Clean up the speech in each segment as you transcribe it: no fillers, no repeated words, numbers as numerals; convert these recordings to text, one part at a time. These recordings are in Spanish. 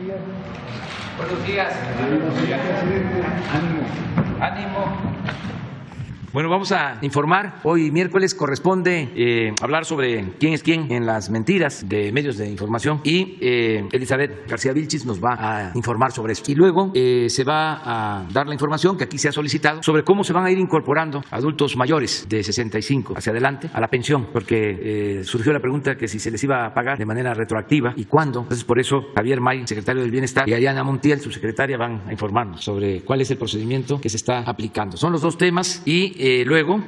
Buenos días. Ánimo. Bueno, vamos a informar. Hoy miércoles corresponde hablar sobre quién es quién en las mentiras de medios de información y Elizabeth García Vilchis nos va a informar sobre esto. Y luego se va a dar la información que aquí se ha solicitado sobre cómo se van a ir incorporando adultos mayores de 65 hacia adelante a la pensión, porque surgió la pregunta que si se les iba a pagar de manera retroactiva y cuándo. Entonces, por eso Javier May, secretario del Bienestar, y Ariana Montiel, subsecretaria, van a informarnos sobre cuál es el procedimiento que se está aplicando. Son los dos temas y luego,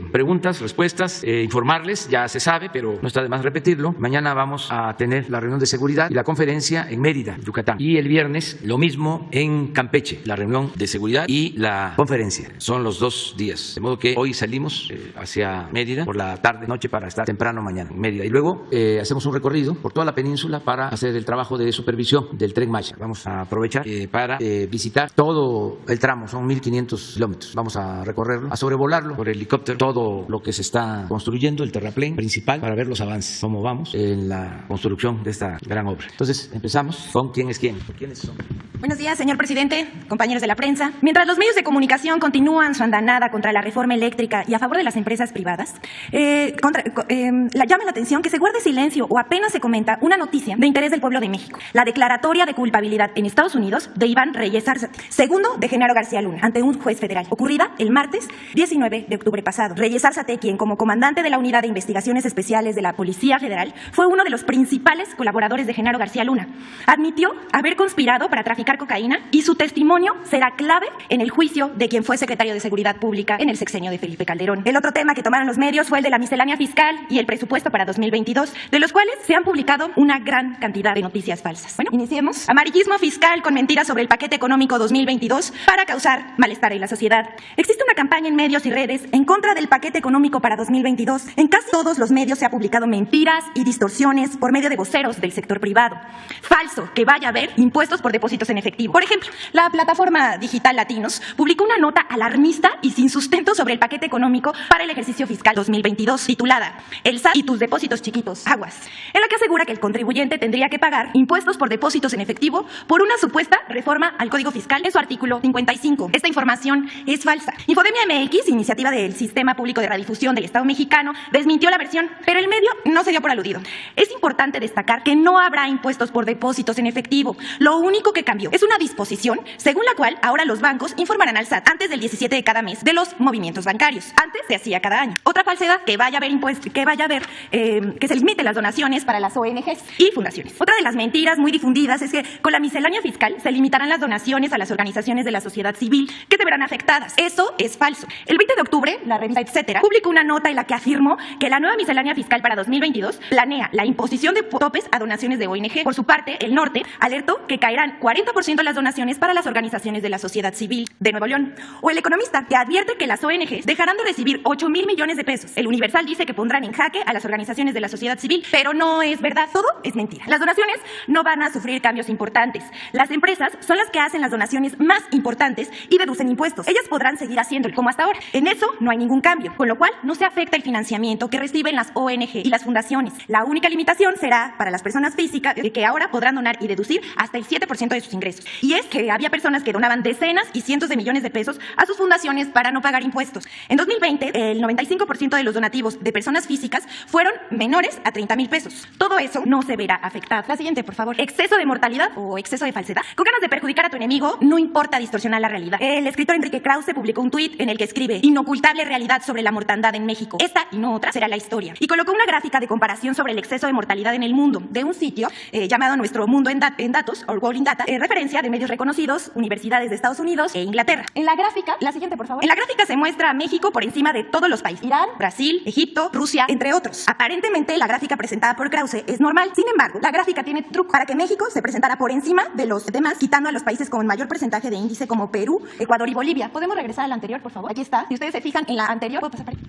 preguntas, respuestas, informarles, ya se sabe, pero no está de más repetirlo. Mañana vamos a tener la reunión de seguridad y la conferencia en Mérida, Yucatán. Y el viernes, lo mismo en Campeche, la reunión de seguridad y la conferencia. Son los 2 días. De modo que hoy salimos hacia Mérida por la tarde, noche, para estar temprano mañana en Mérida. Y luego hacemos un recorrido por toda la península para hacer el trabajo de supervisión del Tren Maya. Vamos a aprovechar para visitar todo el tramo, son 1.500 kilómetros. Vamos a recorrerlo, a sobrevolarlo por helicóptero, todo lo que se está construyendo, el terraplén principal, para ver los avances, cómo vamos en la construcción de esta gran obra. Entonces, empezamos con quién es quién. ¿Quiénes son? Buenos días, señor presidente, compañeros de la prensa. Mientras los medios de comunicación continúan su andanada contra la reforma eléctrica y a favor de las empresas privadas, llama la atención que se guarde silencio o apenas se comenta una noticia de interés del pueblo de México: la declaratoria de culpabilidad en Estados Unidos de Iván Reyes Arzate, segundo de Genaro García Luna, ante un juez federal, ocurrida el martes 19 de octubre pasado. Reyes Arzate, quien como comandante de la Unidad de Investigaciones Especiales de la Policía Federal fue uno de los principales colaboradores de Genaro García Luna, admitió haber conspirado para traficar cocaína y su testimonio será clave en el juicio de quien fue secretario de Seguridad Pública en el sexenio de Felipe Calderón. El otro tema que tomaron los medios fue el de la miscelánea fiscal y el presupuesto para 2022, de los cuales se han publicado una gran cantidad de noticias falsas. Bueno, iniciemos. Amarillismo fiscal con mentiras sobre el paquete económico 2022 para causar malestar en la sociedad. Existe una campaña en medios y redes en contra del paquete económico para 2022. En casi todos los medios se ha publicado mentiras y distorsiones por medio de voceros del sector privado. Falso que vaya a haber impuestos por depósitos en efectivo. Por ejemplo, la plataforma digital Latinos publicó una nota alarmista y sin sustento sobre el paquete económico para el ejercicio fiscal 2022, titulada "El SAT y tus depósitos chiquitos, aguas", en la que asegura que el contribuyente tendría que pagar impuestos por depósitos en efectivo por una supuesta reforma al Código Fiscal en su artículo 55. Esta información es falsa. Infodemia MX, iniciativa del Sistema Público de Radiodifusión del Estado mexicano, desmintió la versión, pero el medio no se dio por aludido. Es importante destacar que no habrá impuestos por depósitos en efectivo. Lo único que cambió es una disposición según la cual ahora los bancos informarán al SAT antes del 17 de cada mes de los movimientos bancarios. Antes se hacía cada año. Otra falsedad: que vaya a haber impuestos, que se limiten las donaciones para las ONGs y fundaciones. Otra de las mentiras muy difundidas es que con la miscelánea fiscal se limitarán las donaciones a las organizaciones de la sociedad civil que se verán afectadas. Eso es falso. El 20 de octubre, la revista Etcétera publicó una nota en la que afirmó que la nueva miscelánea fiscal para 2022 planea la imposición de topes a donaciones de ONG. Por su parte, El Norte alertó que caerán 40% las donaciones para las organizaciones de la sociedad civil de Nuevo León. O El Economista, que advierte que las ONGs dejarán de recibir 8,000 millones de pesos. El Universal dice que pondrán en jaque a las organizaciones de la sociedad civil, pero no es verdad, todo es mentira. Las donaciones no van a sufrir cambios importantes. Las empresas son las que hacen las donaciones más importantes y deducen impuestos. Ellas podrán seguir haciéndolo como hasta ahora. En eso no hay ningún cambio, con lo cual no se afecta el financiamiento que reciben las ONG y las fundaciones. La única limitación será para las personas físicas, que ahora podrán donar y deducir hasta el 7% de sus ingresos. Y es que había personas que donaban decenas y cientos de millones de pesos a sus fundaciones para no pagar impuestos. En 2020, el 95% de los donativos de personas físicas fueron menores a 30,000 pesos. Todo eso no se verá afectado. La siguiente, por favor. Exceso de mortalidad o exceso de falsedad. Con ganas de perjudicar a tu enemigo, no importa distorsionar la realidad. El escritor Enrique Krause publicó un tuit en el que escribe: "Inocultable realidad sobre la mortandad en México. Esta y no otra será la historia". Y colocó una gráfica de comparación sobre el exceso de mortalidad en el mundo de un sitio llamado Nuestro Mundo en Datos, o World in Data, referencia de medios reconocidos, universidades de Estados Unidos e Inglaterra. En la gráfica, la siguiente, por favor. En la gráfica se muestra a México por encima de todos los países: Irán, Brasil, Egipto, Rusia, entre otros. Aparentemente, la gráfica presentada por Krause es normal. Sin embargo, la gráfica tiene truco para que México se presentara por encima de los demás, quitando a los países con mayor porcentaje de índice como Perú, Ecuador y Bolivia. ¿Podemos regresar a la anterior, por favor? Aquí está. Si ustedes se fijan en la anterior, ¿puedo pasar para ahí?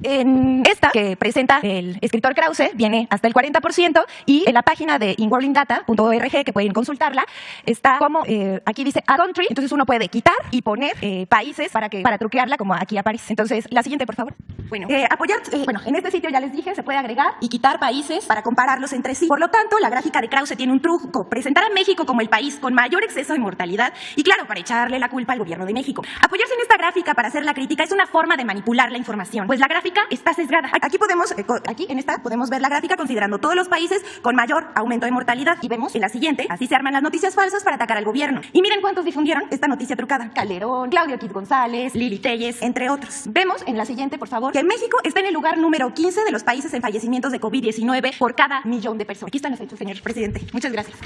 En esta que presenta el escritor Krause viene hasta el 40% y en la página de inworldindata.org, que pueden consultarla, está como, aquí dice a country, entonces uno puede quitar y poner países para truquearla como aquí aparece. Entonces, la siguiente, por favor. Bueno, en este sitio ya les dije, se puede agregar y quitar países para compararlos entre sí. Por lo tanto, la gráfica de Krause tiene un truco: presentar a México como el país con mayor exceso de mortalidad y, claro, para echarle la culpa al gobierno de México. Apoyarse en esta gráfica para hacer la crítica es una forma de manipular la información, pues la gráfica está sesgada. Aquí en esta podemos ver la gráfica considerando todos los países con mayor aumento de mortalidad y vemos en la siguiente, así se arman las noticias falsas para atacar al gobierno. Y miren cuántos difundieron esta noticia trucada: Calderón, Claudio X González, Lili Telles, entre otros. Vemos en la siguiente, por favor, que México está en el lugar número 15 de los países en fallecimientos de COVID-19 por cada millón de personas. Aquí están los hechos, señor presidente. Muchas gracias.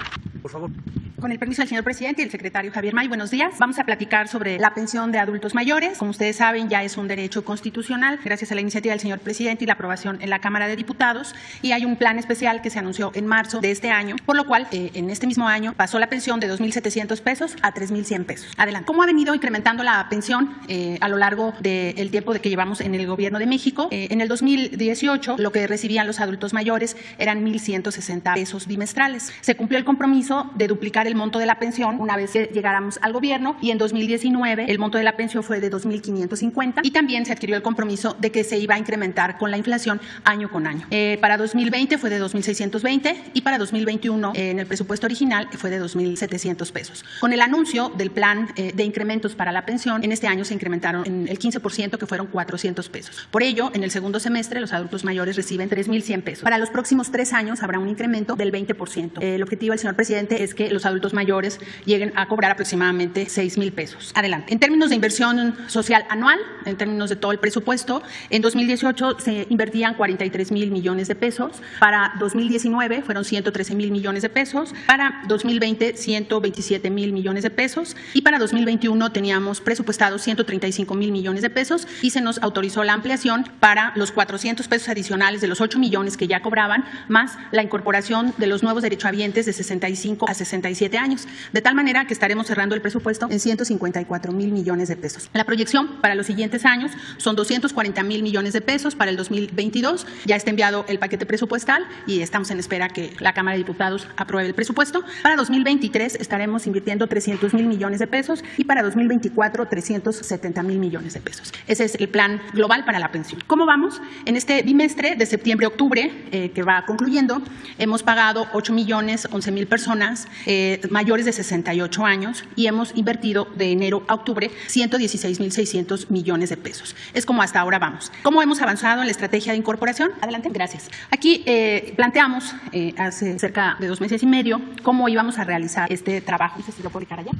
Por favor. Con el permiso del señor presidente y el secretario Javier May, buenos días. Vamos a platicar sobre la pensión de adultos mayores. Como ustedes saben, ya es un derecho constitucional gracias a la iniciativa del señor presidente y la aprobación en la Cámara de Diputados. Y hay un plan especial que se anunció en marzo de este año, por lo cual en este mismo año pasó la pensión de 2,700 pesos a 3,100 pesos. Adelante. ¿Cómo ha venido incrementando la pensión a lo largo del tiempo de que llevamos en el gobierno de México? En el 2018, lo que recibían los adultos mayores eran 1,160 pesos bimestrales. Se cumplió el compromiso de duplicar el monto de la pensión una vez que llegáramos al gobierno, y en 2019 el monto de la pensión fue de 2,550 y también se adquirió el compromiso de que se iba a incrementar con la inflación año con año. Para 2020 fue de 2,620 y para 2021 en el presupuesto original fue de 2,700 pesos. Con el anuncio del plan de incrementos para la pensión, en este año se incrementaron en el 15%, que fueron 400 pesos. Por ello, en el segundo semestre los adultos mayores reciben 3,100 pesos. Para los próximos 3 años habrá un incremento del 20%. El objetivo del señor presidente es que los adultos mayores lleguen a cobrar aproximadamente 6,000 pesos. Adelante. En términos de inversión social anual, en términos de todo el presupuesto, en 2018 se invertían 43,000 millones de pesos. Para 2019 fueron 113,000 millones de pesos. Para 2020, 127,000 millones de pesos. Y para 2021 teníamos presupuestados 135,000 millones de pesos y se nos autorizó la ampliación para los 400 pesos adicionales de los 8 millones que ya cobraban, más la incorporación de los nuevos derechohabientes de 65 a 67 años, de tal manera que estaremos cerrando el presupuesto en 154,000 millones de pesos. La proyección para los siguientes años son 240,000 millones de pesos para el 2022. Ya está enviado el paquete presupuestal y estamos en espera que la Cámara de Diputados apruebe el presupuesto. Para 2023 estaremos invirtiendo 300,000 millones de pesos y para 2024 370,000 millones de pesos. Ese es el plan global para la pensión. ¿Cómo vamos? En este bimestre de septiembre-octubre, que va concluyendo, hemos pagado 8,011,000 personas mayores de 68 años y hemos invertido de enero a octubre 116,600 millones de pesos. Es como hasta ahora vamos. ¿Cómo hemos avanzado en la estrategia de incorporación? Adelante. Gracias. Aquí planteamos hace cerca de 2 meses y medio cómo íbamos a realizar este trabajo. No sé si lo puedo dedicar allá.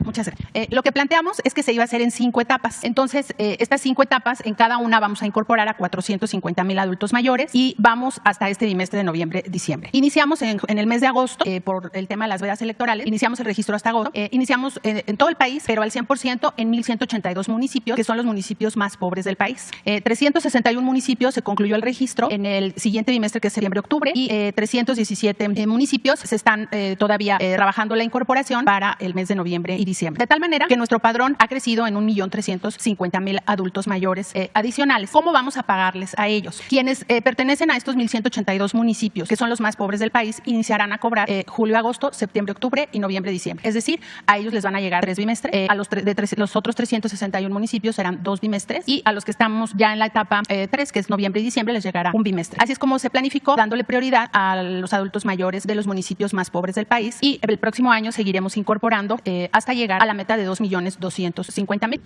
Muchas gracias. Lo que planteamos es que se iba a hacer en 5 etapas. Entonces, estas 5 etapas, en cada una vamos a incorporar a 450,000 adultos mayores y vamos hasta este bimestre de noviembre-diciembre. Iniciamos en el mes de agosto, por el tema de las vedas electorales, iniciamos el registro hasta agosto. Iniciamos en todo el país, pero al 100% en 1,182 municipios, que son los municipios más pobres del país. 361 municipios se concluyó el registro en el siguiente bimestre, que es septiembre-octubre, y 317 municipios se están todavía trabajando la incorporación para el mes de noviembre y diciembre. De tal manera que nuestro padrón ha crecido en 1,350,000 adultos mayores adicionales. ¿Cómo vamos a pagarles a ellos? Quienes pertenecen a estos 1,182 municipios, que son los más pobres del país, iniciarán a cobrar julio, agosto, septiembre, octubre y noviembre, diciembre. Es decir, a ellos les van a llegar 3 bimestres, a los otros 361 municipios serán 2 bimestres y a los que estamos ya en la etapa 3, que es noviembre y diciembre, les llegará 1 bimestre. Así es como se planificó, dándole prioridad a los adultos mayores de los municipios más pobres del país, y el próximo año seguiremos incorporando hasta llegar a la meta de 2,250,000.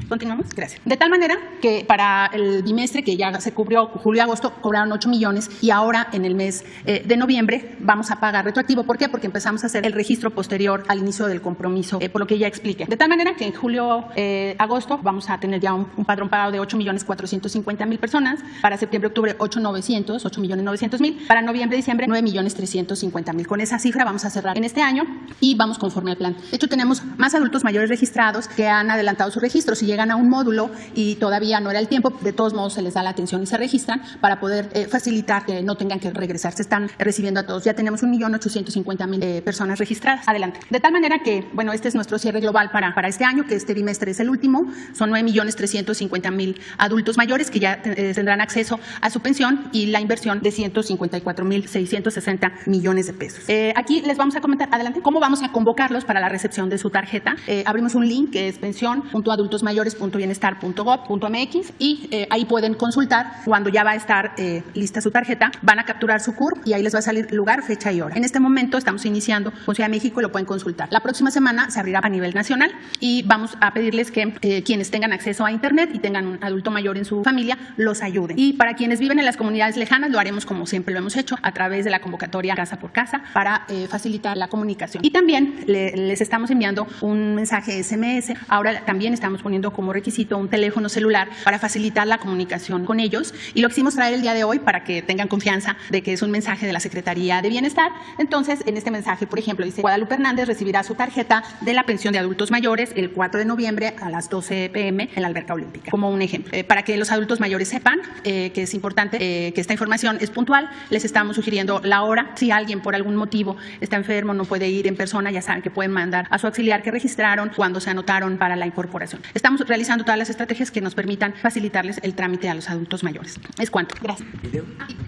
¿Continuamos? Gracias. De tal manera que para el bimestre que ya se cubrió, julio-agosto, cobraron 8 millones y ahora en el mes de noviembre vamos a pagar retroactivo. ¿Por qué? Porque empezamos a hacer el registro posterior al inicio del compromiso, por lo que ya expliqué. De tal manera que en julio-agosto vamos a tener ya un padrón pagado de 8,450,000 personas. Para septiembre-octubre, 8,900,000. Para noviembre-diciembre, 9,350,000. Con esa cifra vamos a cerrar en este año y vamos conforme al plan. De hecho, tenemos más adultos mayores registrados que han adelantado su registro. Si llegan a un módulo y todavía no era el tiempo, de todos modos se les da la atención y se registran para poder facilitar que no tengan que regresar. Se están recibiendo a todos. Ya tenemos 1.850.000 personas registradas. Adelante. De tal manera que, bueno, este es nuestro cierre global para este año, que este trimestre es el último. Son 9.350.000 adultos mayores que ya tendrán acceso a su pensión y la inversión de 154.660 millones de pesos. Aquí les vamos a comentar, adelante, cómo vamos a convocarlos para la recepción de su tarjeta. Abrimos un link que es pensión.adultosmayores.bienestar.gov.mx y ahí pueden consultar cuando ya va a estar lista su tarjeta. Van a capturar su CURP y ahí les va a salir lugar, fecha y hora. En este momento estamos iniciando con Ciudad de México y lo pueden consultar. La próxima semana se abrirá a nivel nacional y vamos a pedirles que quienes tengan acceso a Internet y tengan un adulto mayor en su familia los ayuden. Y para quienes viven en las comunidades lejanas lo haremos como siempre lo hemos hecho, a través de la convocatoria casa por casa para facilitar la comunicación. Y también les estamos enviando un mensaje SMS. Ahora también estamos poniendo como requisito un teléfono celular para facilitar la comunicación con ellos. Y lo quisimos traer el día de hoy para que tengan confianza de que es un mensaje de la Secretaría de Bienestar. Entonces, en este mensaje, por ejemplo, dice: Guadalupe Hernández recibirá su tarjeta de la pensión de adultos mayores el 4 de noviembre a las 12 p.m. en la alberca olímpica, como un ejemplo. Para que los adultos mayores sepan que es importante que esta información es puntual, les estamos sugiriendo la hora. Si alguien por algún motivo está enfermo, no puede ir en persona, ya saben que pueden mandar a su auxiliar que registraron cuando se anotaron para la incorporación. Estamos realizando todas las estrategias que nos permitan facilitarles el trámite a los adultos mayores. Es cuanto. Gracias.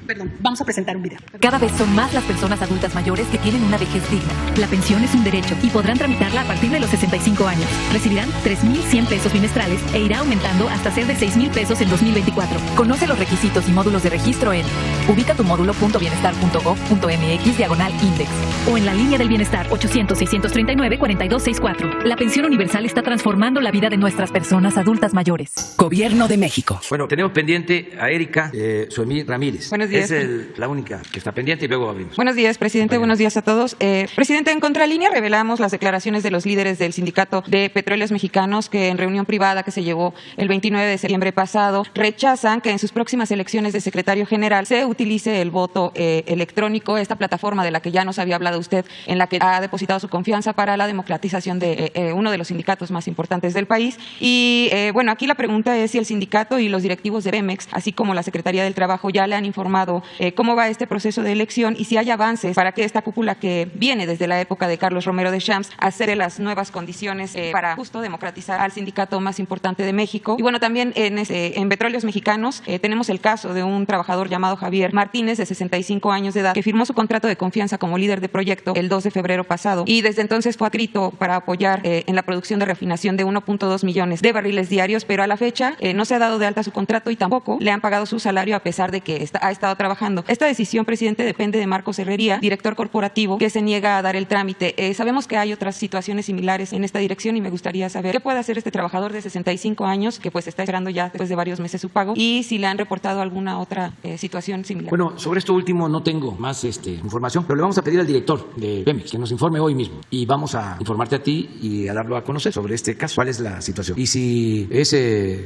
Perdón, vamos a presentar un video. Cada vez son más las personas adultas mayores que tienen una vejez digna. La pensión es un derecho y podrán tramitarla a partir de los 65 años. Recibirán 3.100 pesos bimestrales e irá aumentando hasta ser de 6.000 pesos en 2024. Conoce los requisitos y módulos de registro en ubicatumodulo.bienestar.gov.mx/index o en la línea del bienestar 800-639-4264. La pensión universal está transformando la vida de nuestras personas adultas mayores. Gobierno de México. Bueno, tenemos pendiente a Erika Suemí Ramírez. Buenos días. Es la única que está pendiente y luego abrimos. Buenos días, presidente. Buenos días a todos. Presidente, en Contralínea revelamos las declaraciones de los líderes del Sindicato de Petróleos Mexicanos que en reunión privada que se llevó el 29 de septiembre pasado rechazan que en sus próximas elecciones de secretario general se utilice el voto electrónico, esta plataforma de la que ya nos había hablado usted, en la que ha depositado su confianza para la democratización de uno de los sindicatos más importantes del país. Y bueno, aquí la pregunta es si el sindicato y los directivos de Pemex, así como la Secretaría del Trabajo, ya le han informado cómo va este proceso de elección y si hay avances para que esta cúpula que viene desde la época de Carlos Romero de Champs hacer las nuevas condiciones para justo democratizar al sindicato más importante de México. Y bueno, también en Petróleos Mexicanos tenemos el caso de un trabajador llamado Javier Martínez, de 65 años de edad, que firmó su contrato de confianza como líder de proyecto el 2 de febrero pasado y desde entonces fue adscrito para apoyar en la producción de refinación de 1.2 millones de barriles diarios, pero a la fecha no se ha dado de alta su contrato y tampoco le han pagado su salario a pesar de que ha estado trabajando. Esta decisión, presidente, depende de Marcos Herrería, director corporativo, que se niega a dar el trámite. Sabemos que hay otras situaciones similares en esta dirección y me gustaría saber qué puede hacer este trabajador de 65 años que pues está esperando ya después de varios meses su pago y si le han reportado alguna otra situación similar. Bueno, sobre esto último no tengo más información, pero le vamos a pedir al director de Pemex que nos informe hoy mismo y vamos a informarte a ti y a darlo a conocer sobre este caso, cuál es la situación. Y si es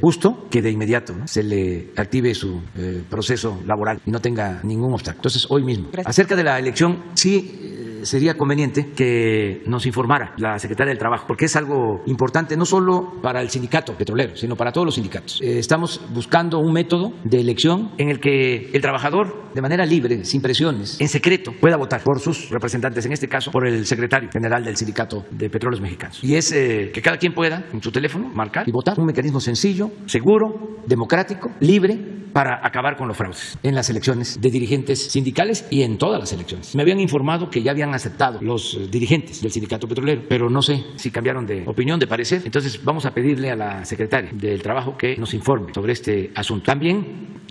justo, que de inmediato se le active su proceso laboral y no tenga ningún obstáculo. Entonces, hoy mismo. Gracias. Acerca de la elección, sí sería conveniente que nos informara la Secretaría del Trabajo, porque es algo importante no solo para el sindicato petrolero, sino para todos los sindicatos. Estamos buscando un método de elección en el que el trabajador, de manera libre, sin presiones, en secreto, pueda votar por sus representantes, en este caso, por el secretario general del Sindicato de Petróleos Mexicanos. Y es que cada quien pueda, en su teléfono, marcar y votar. Un mecanismo sencillo, seguro, democrático, libre, para acabar con los fraudes en las elecciones de dirigentes sindicales y en todas las elecciones. Me habían informado que ya habían aceptado los dirigentes del sindicato petrolero, pero no sé si cambiaron de opinión, de parecer. Entonces vamos a pedirle a la secretaria del Trabajo que nos informe sobre este asunto. También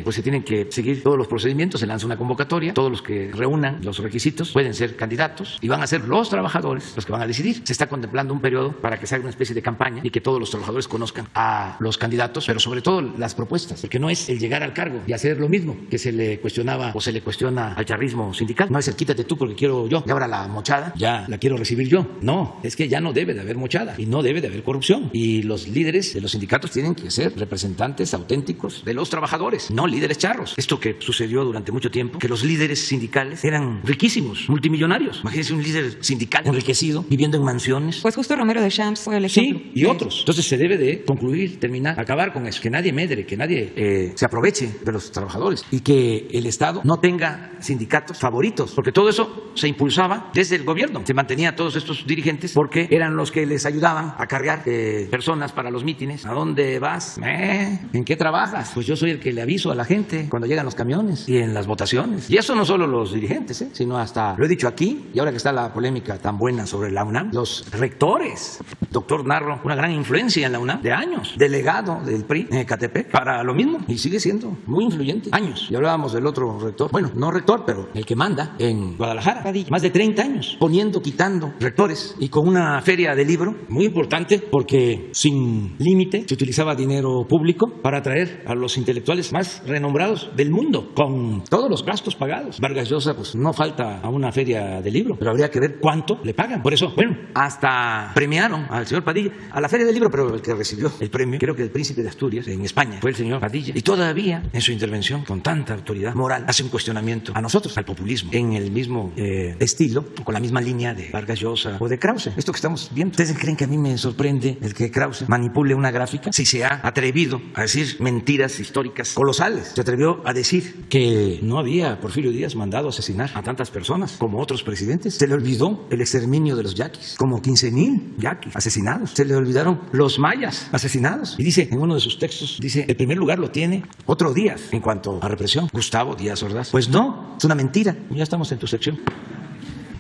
pues se tienen que seguir todos los procedimientos, se lanza una convocatoria, todos los que reúnan los requisitos pueden ser candidatos y van a ser los trabajadores los que van a decidir. Se está contemplando un periodo para que se haga una especie de campaña y que todos los trabajadores conozcan a los candidatos, pero sobre todo las propuestas, porque no es el llegar al cargo y hacer lo mismo que se le cuestionaba o se le cuestiona al charrismo sindical. No es el quítate tú porque quiero yo, y ahora la mochada ya la quiero recibir yo. No, es que ya no debe de haber mochada y no debe de haber corrupción. Y los líderes de los sindicatos tienen que ser representantes auténticos de los trabajadores. trabajadores, no líderes charros. Esto que sucedió durante mucho tiempo, que los líderes sindicales eran riquísimos, multimillonarios. Imagínense un líder sindical enriquecido, viviendo en mansiones. Pues justo Romero de Champs fue el ejemplo. Sí, y otros. Entonces se debe de concluir, terminar, acabar con eso. Que nadie medre, que nadie se aproveche de los trabajadores y que el Estado no tenga sindicatos favoritos, porque todo eso se impulsaba desde el gobierno. Se mantenía a todos estos dirigentes porque eran los que les ayudaban a cargar personas para los mítines. ¿A dónde vas? ¿En qué trabajas? Pues yo soy el que le aviso a la gente cuando llegan los camiones y en las votaciones. Y eso no solo los dirigentes, sino hasta, lo he dicho aquí, y ahora que está la polémica tan buena sobre la UNAM, los rectores. Doctor Narro, una gran influencia en la UNAM de años, delegado del PRI en Ecatepec, para lo mismo, y sigue siendo muy influyente, años. Y hablábamos del otro rector, bueno, no rector, pero el que manda en Guadalajara, Padilla. más de 30 años, poniendo, quitando rectores, y con una feria de libro muy importante, porque sin límite se utilizaba dinero público para atraer a los intelectuales más renombrados del mundo, con todos los gastos pagados. Vargas Llosa, pues no falta a una feria de libro, pero habría que ver cuánto le pagan. Por eso, bueno, hasta premiaron al señor Padilla a la feria del libro, pero el que recibió el premio, creo que el príncipe de Asturias en España, fue el señor Padilla. Y todavía, en su intervención, con tanta autoridad moral, hace un cuestionamiento a nosotros, al populismo, en el mismo estilo, con la misma línea de Vargas Llosa o de Krause. Esto que estamos viendo. ¿Ustedes creen que a mí me sorprende el que Krause manipule una gráfica? Si se ha atrevido a decir mentiras históricas colosales. Se atrevió a decir que no había Porfirio Díaz mandado asesinar a tantas personas como otros presidentes. Se le olvidó el exterminio de los yaquis, como 15,000 yaquis asesinados. Se le olvidaron los mayas asesinados. Y dice, en uno de sus textos, dice, el primer lugar lo tiene otro Díaz en cuanto a represión, Gustavo Díaz Ordaz. Pues no, es una mentira. Ya estamos en tu sección.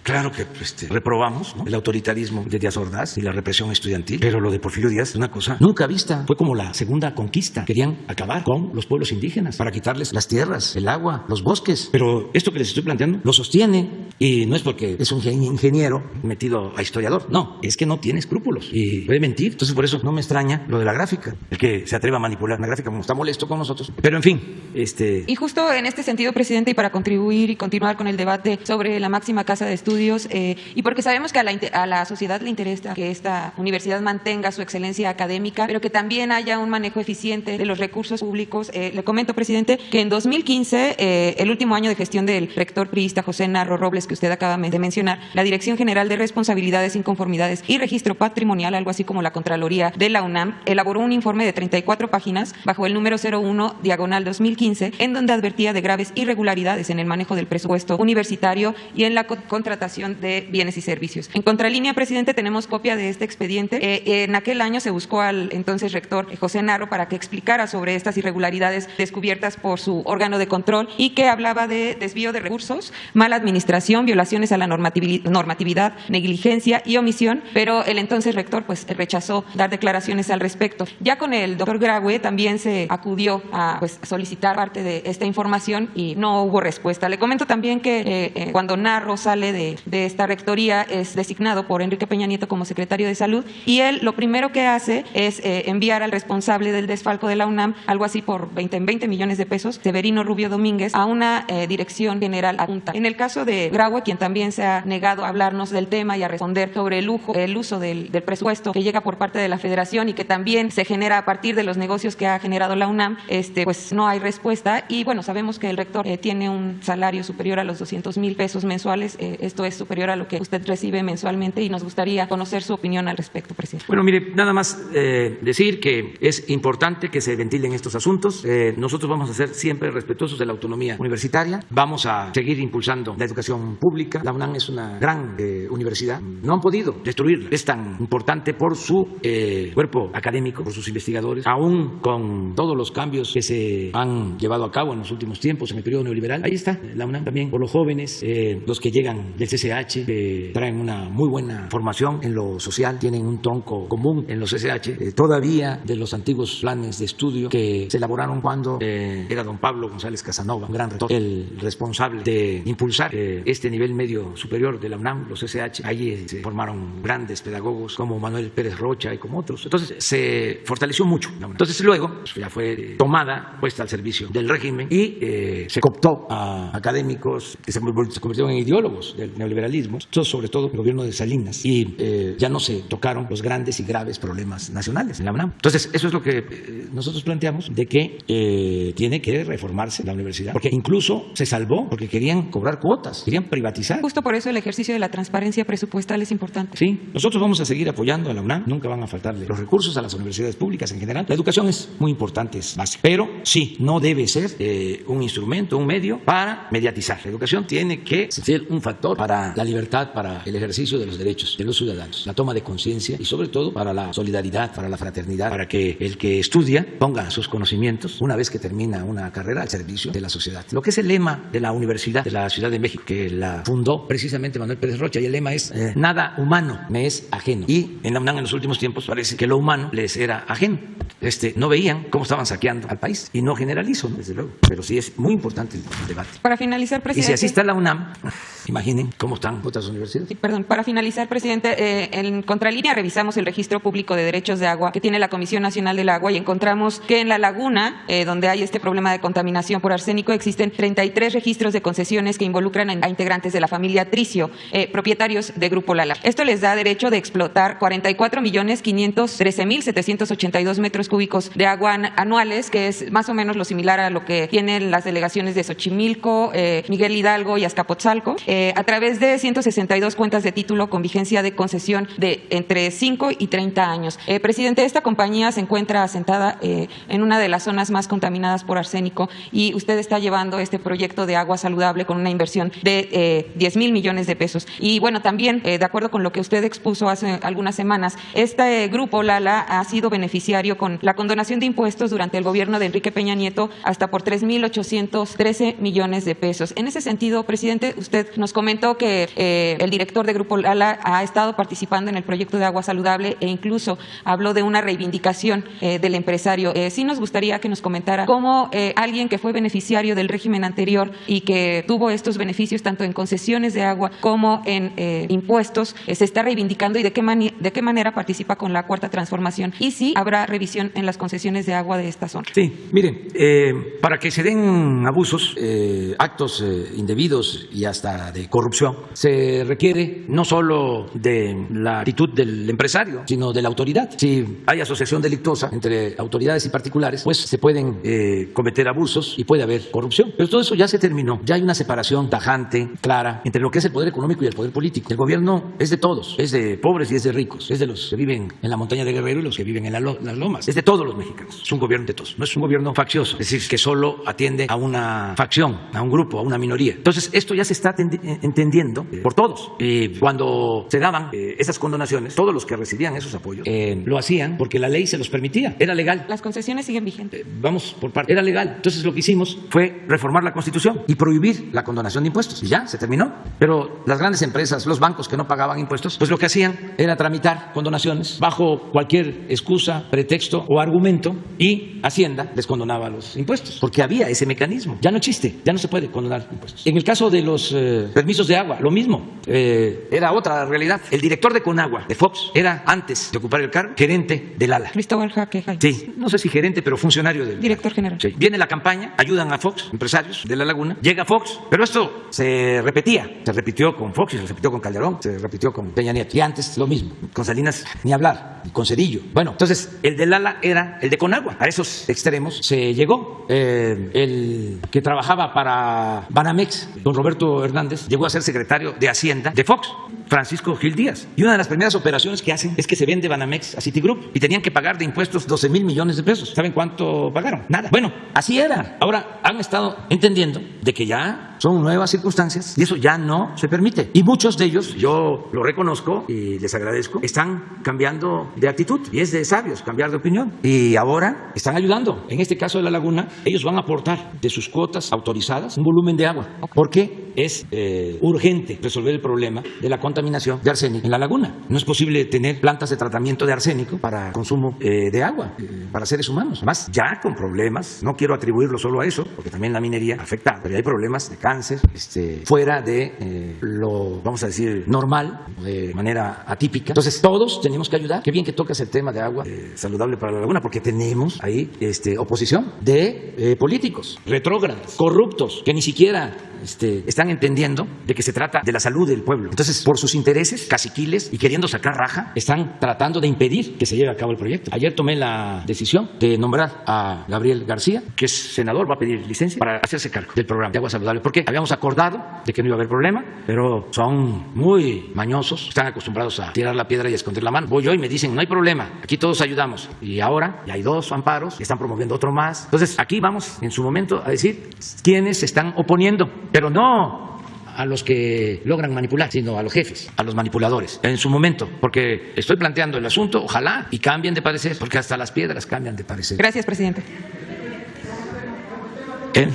Claro que reprobamos, ¿no?, el autoritarismo de Díaz Ordaz y la represión estudiantil, pero lo de Porfirio Díaz es una cosa nunca vista. Fue como la segunda conquista. Querían acabar con los pueblos indígenas para quitarles las tierras, el agua, los bosques. Pero esto que les estoy planteando lo sostiene, y no es porque es un ingeniero metido a historiador, no, es que no tiene escrúpulos y puede mentir. Entonces por eso no me extraña lo de la gráfica, el que se atreva a manipular una gráfica como está molesto con nosotros. Pero en fin, Y justo en este sentido, presidente, y para contribuir y continuar con el debate sobre la máxima casa de estudios, y porque sabemos que a la sociedad le interesa que esta universidad mantenga su excelencia académica, pero que también haya un manejo eficiente de los recursos públicos. Le comento, presidente, que en 2015, el último año de gestión del rector priista José Narro Robles, que usted acaba de mencionar, la Dirección General de Responsabilidades, Inconformidades y Registro Patrimonial, algo así como la Contraloría de la UNAM, elaboró un informe de 34 páginas bajo el número 01/2015, en donde advertía de graves irregularidades en el manejo del presupuesto universitario y en la contratación de bienes y servicios. En contralínea, presidente, tenemos copia de este expediente. En aquel año se buscó al entonces rector José Narro para que explicara sobre estas irregularidades descubiertas por su órgano de control, y que hablaba de desvío de recursos, mala administración, violaciones a la normatividad, negligencia y omisión, pero el entonces rector rechazó dar declaraciones al respecto. Ya con el doctor Graue también se acudió a solicitar parte de esta información y no hubo respuesta. Le comento también que cuando Narro sale de esta rectoría es designado por Enrique Peña Nieto como secretario de Salud, y él lo primero que hace es enviar al responsable del desfalco de la UNAM, algo así por 20 millones de pesos, Severino Rubio Domínguez, a una dirección general adjunta. En el caso de Graue, quien también se ha negado a hablarnos del tema y a responder sobre el uso del presupuesto que llega por parte de la Federación y que también se genera a partir de los negocios que ha generado la UNAM, pues no hay respuesta. Y bueno, sabemos que el rector tiene un salario superior a los 200,000 pesos mensuales. Esto es superior a lo que usted recibe mensualmente, y nos gustaría conocer su opinión al respecto, presidente. Bueno, mire, nada más decir que es importante que se ventilen estos asuntos. Nosotros vamos a ser siempre respetuosos de la autonomía universitaria. Vamos a seguir impulsando la educación pública. La UNAM es una gran universidad. No han podido destruirla. Es tan importante por su cuerpo académico, por sus investigadores, aún con todos los cambios que se han llevado a cabo en los últimos tiempos, en el periodo neoliberal. Ahí está la UNAM también, por los jóvenes, los que llegan del CCH, que traen una muy buena formación en lo social, tienen un tronco común en los CCH, todavía de los antiguos planes de estudio que se elaboraron cuando era don Pablo González Casanova, un gran rector, el responsable de impulsar este nivel medio superior de la UNAM, los CCH. Allí se formaron grandes pedagogos como Manuel Pérez Rocha y como otros. Entonces se fortaleció mucho la UNAM. Entonces luego pues, ya fue tomada, puesta al servicio del régimen, y se cooptó a académicos que se convirtieron en ideólogos del neoliberalismo, sobre todo el gobierno de Salinas, y ya no se tocaron los grandes y graves problemas nacionales en la UNAM. Entonces, eso es lo que nosotros planteamos, de que tiene que reformarse la universidad, porque incluso se salvó porque querían cobrar cuotas, querían privatizar. Justo por eso el ejercicio de la transparencia presupuestal es importante. Sí, nosotros vamos a seguir apoyando a la UNAM, nunca van a faltarle los recursos a las universidades públicas en general. La educación es muy importante, es básica, pero sí, no debe ser un instrumento, un medio para mediatizar. La educación tiene que ser un factor para la libertad, para el ejercicio de los derechos de los ciudadanos, la toma de conciencia y sobre todo para la solidaridad, para la fraternidad, para que el que estudia ponga sus conocimientos una vez que termina una carrera al servicio de la sociedad. Lo que es el lema de la Universidad de la Ciudad de México, que la fundó precisamente Manuel Pérez Rocha, y el lema es nada humano me es ajeno. Y en la UNAM en los últimos tiempos parece que lo humano les era ajeno. No veían cómo estaban saqueando al país, y no generalizo, ¿no? Desde luego, pero sí es muy importante el debate. Para finalizar, presidente. Y si así está la UNAM, imaginen cómo están otras universidades. Sí, perdón, para finalizar, presidente, en Contralínea revisamos el registro público de derechos de agua que tiene la Comisión Nacional del Agua y encontramos que en La Laguna, donde hay este problema de contaminación por arsénico, existen 33 registros de concesiones que involucran a integrantes de la familia Tricio, propietarios de Grupo Lala. Esto les da derecho de explotar 44.513.782 metros cúbicos de agua anuales, que es más o menos lo similar a lo que tienen las delegaciones de Xochimilco, Miguel Hidalgo y Azcapotzalco, a través de 162 cuentas de título con vigencia de concesión de entre 5 y 30 años. Presidente, esta compañía se encuentra asentada en una de las zonas más contaminadas por arsénico y usted está llevando este proyecto de agua saludable con una inversión de 10,000 millones de pesos. Y bueno, también, de acuerdo con lo que usted expuso hace algunas semanas, este grupo Lala ha sido beneficiario con la condonación de impuestos durante el gobierno de Enrique Peña Nieto hasta por 3,813 millones de pesos. En ese sentido, presidente, usted nos comentó que el director de Grupo Lala ha estado participando en el proyecto de agua saludable e incluso habló de una reivindicación del empresario. Sí nos gustaría que nos comentara cómo alguien que fue beneficiario del régimen anterior y que tuvo estos beneficios tanto en concesiones de agua como en impuestos se está reivindicando y de qué manera participa con la Cuarta Transformación y si habrá revisión en las concesiones de agua de esta zona. Sí, miren, para que se den abusos, actos indebidos y hasta de corrupción, se requiere no solo de la actitud del empresario, sino de la autoridad. Si hay asociación delictuosa entre autoridades y particulares, pues se pueden cometer abusos y puede haber corrupción. Pero todo eso ya se terminó. Ya hay una separación tajante, clara, entre lo que es el poder económico y el poder político. El gobierno es de todos, es de pobres y es de ricos, es de los que viven en la montaña de Guerrero y los que viven en las lomas. Es de todos los mexicanos. Es un gobierno de todos. No es un gobierno faccioso, es decir, que solo atiende a una facción, a un grupo, a una minoría. Entonces, esto ya se está entendiendo por todos. Y cuando se daban esas condonaciones, todos los que recibían esos apoyos lo hacían porque la ley se los permitía. Era legal. Las concesiones siguen vigentes. Vamos por parte. Era legal. Entonces, lo que hicimos fue reformar la Constitución y prohibir la condonación de impuestos. Y ya, se terminó. Pero las grandes empresas, los bancos que no pagaban impuestos, pues lo que hacían era tramitar condonaciones bajo cualquier excusa, pretexto o argumento, y Hacienda les condonaba los impuestos, porque había ese mecanismo. Ya no existe, ya no se puede condonar impuestos. En el caso de los permisos de agua, lo mismo. Era otra realidad. El director de Conagua, de Fox, era, antes de ocupar el cargo, gerente del ALA. Cristóbal Jaque Jaime. Sí, no sé si gerente, pero funcionario del director general. Sí. Viene la campaña, ayudan a Fox, empresarios de La Laguna, llega Fox, pero esto se repetía. Se repitió con Fox y se repitió con Calderón, se repitió con Peña Nieto. Y antes lo mismo, con Salinas ni hablar, y con Cedillo. Bueno, entonces el del ALA era el de Conagua. A esos extremos se llegó. El que trabajaba para Banamex, don Roberto Hernández, llegó a ser secretario de Hacienda de Fox, Francisco Gil Díaz. Y una de las primeras operaciones que hacen es que se vende Banamex a Citigroup y tenían que pagar de impuestos 12,000 millones de pesos. ¿Saben cuánto pagaron? Nada. Bueno, así era. Ahora han estado entendiendo de que ya son nuevas circunstancias y eso ya no se permite. Y muchos de ellos, yo lo reconozco y les agradezco, están cambiando de actitud y es de sabios cambiar de opinión. Y ahora están ayudando. En este caso de La Laguna, ellos van a aportar de sus cuotas autorizadas un volumen de agua, porque es urgente resolver el problema de la contaminación de arsénico en La Laguna. No es posible tener plantas de tratamiento de arsénico para consumo de agua para seres humanos. Además, ya con problemas, no quiero atribuirlo solo a eso, porque también la minería afecta, pero hay problemas de cáncer fuera de lo, vamos a decir, normal, de manera atípica. Entonces, todos tenemos que ayudar. Qué bien que tocas el tema de agua saludable para La Laguna, porque tenemos ahí oposición de políticos retrógrados, corruptos, que ni siquiera están entendiendo de que se trata de la salud del pueblo. Entonces, por sus intereses caciquiles y queriendo sacar raja, están tratando de impedir que se lleve a cabo el proyecto. Ayer tomé la decisión de nombrar a Gabriel García, que es senador, va a pedir licencia para hacerse cargo del programa de agua saludable, porque habíamos acordado de que no iba a haber problema, pero son muy mañosos, están acostumbrados a tirar la piedra y a esconder la mano. Voy yo y me dicen, no hay problema, aquí todos ayudamos. Y ahora ya hay 2 amparos, están promoviendo otro más. Entonces, aquí vamos en su momento a decir quiénes se están oponiendo, pero no a los que logran manipular, sino a los jefes, a los manipuladores, en su momento, porque estoy planteando el asunto, ojalá y cambien de parecer, porque hasta las piedras cambian de parecer. Gracias, presidente. Él,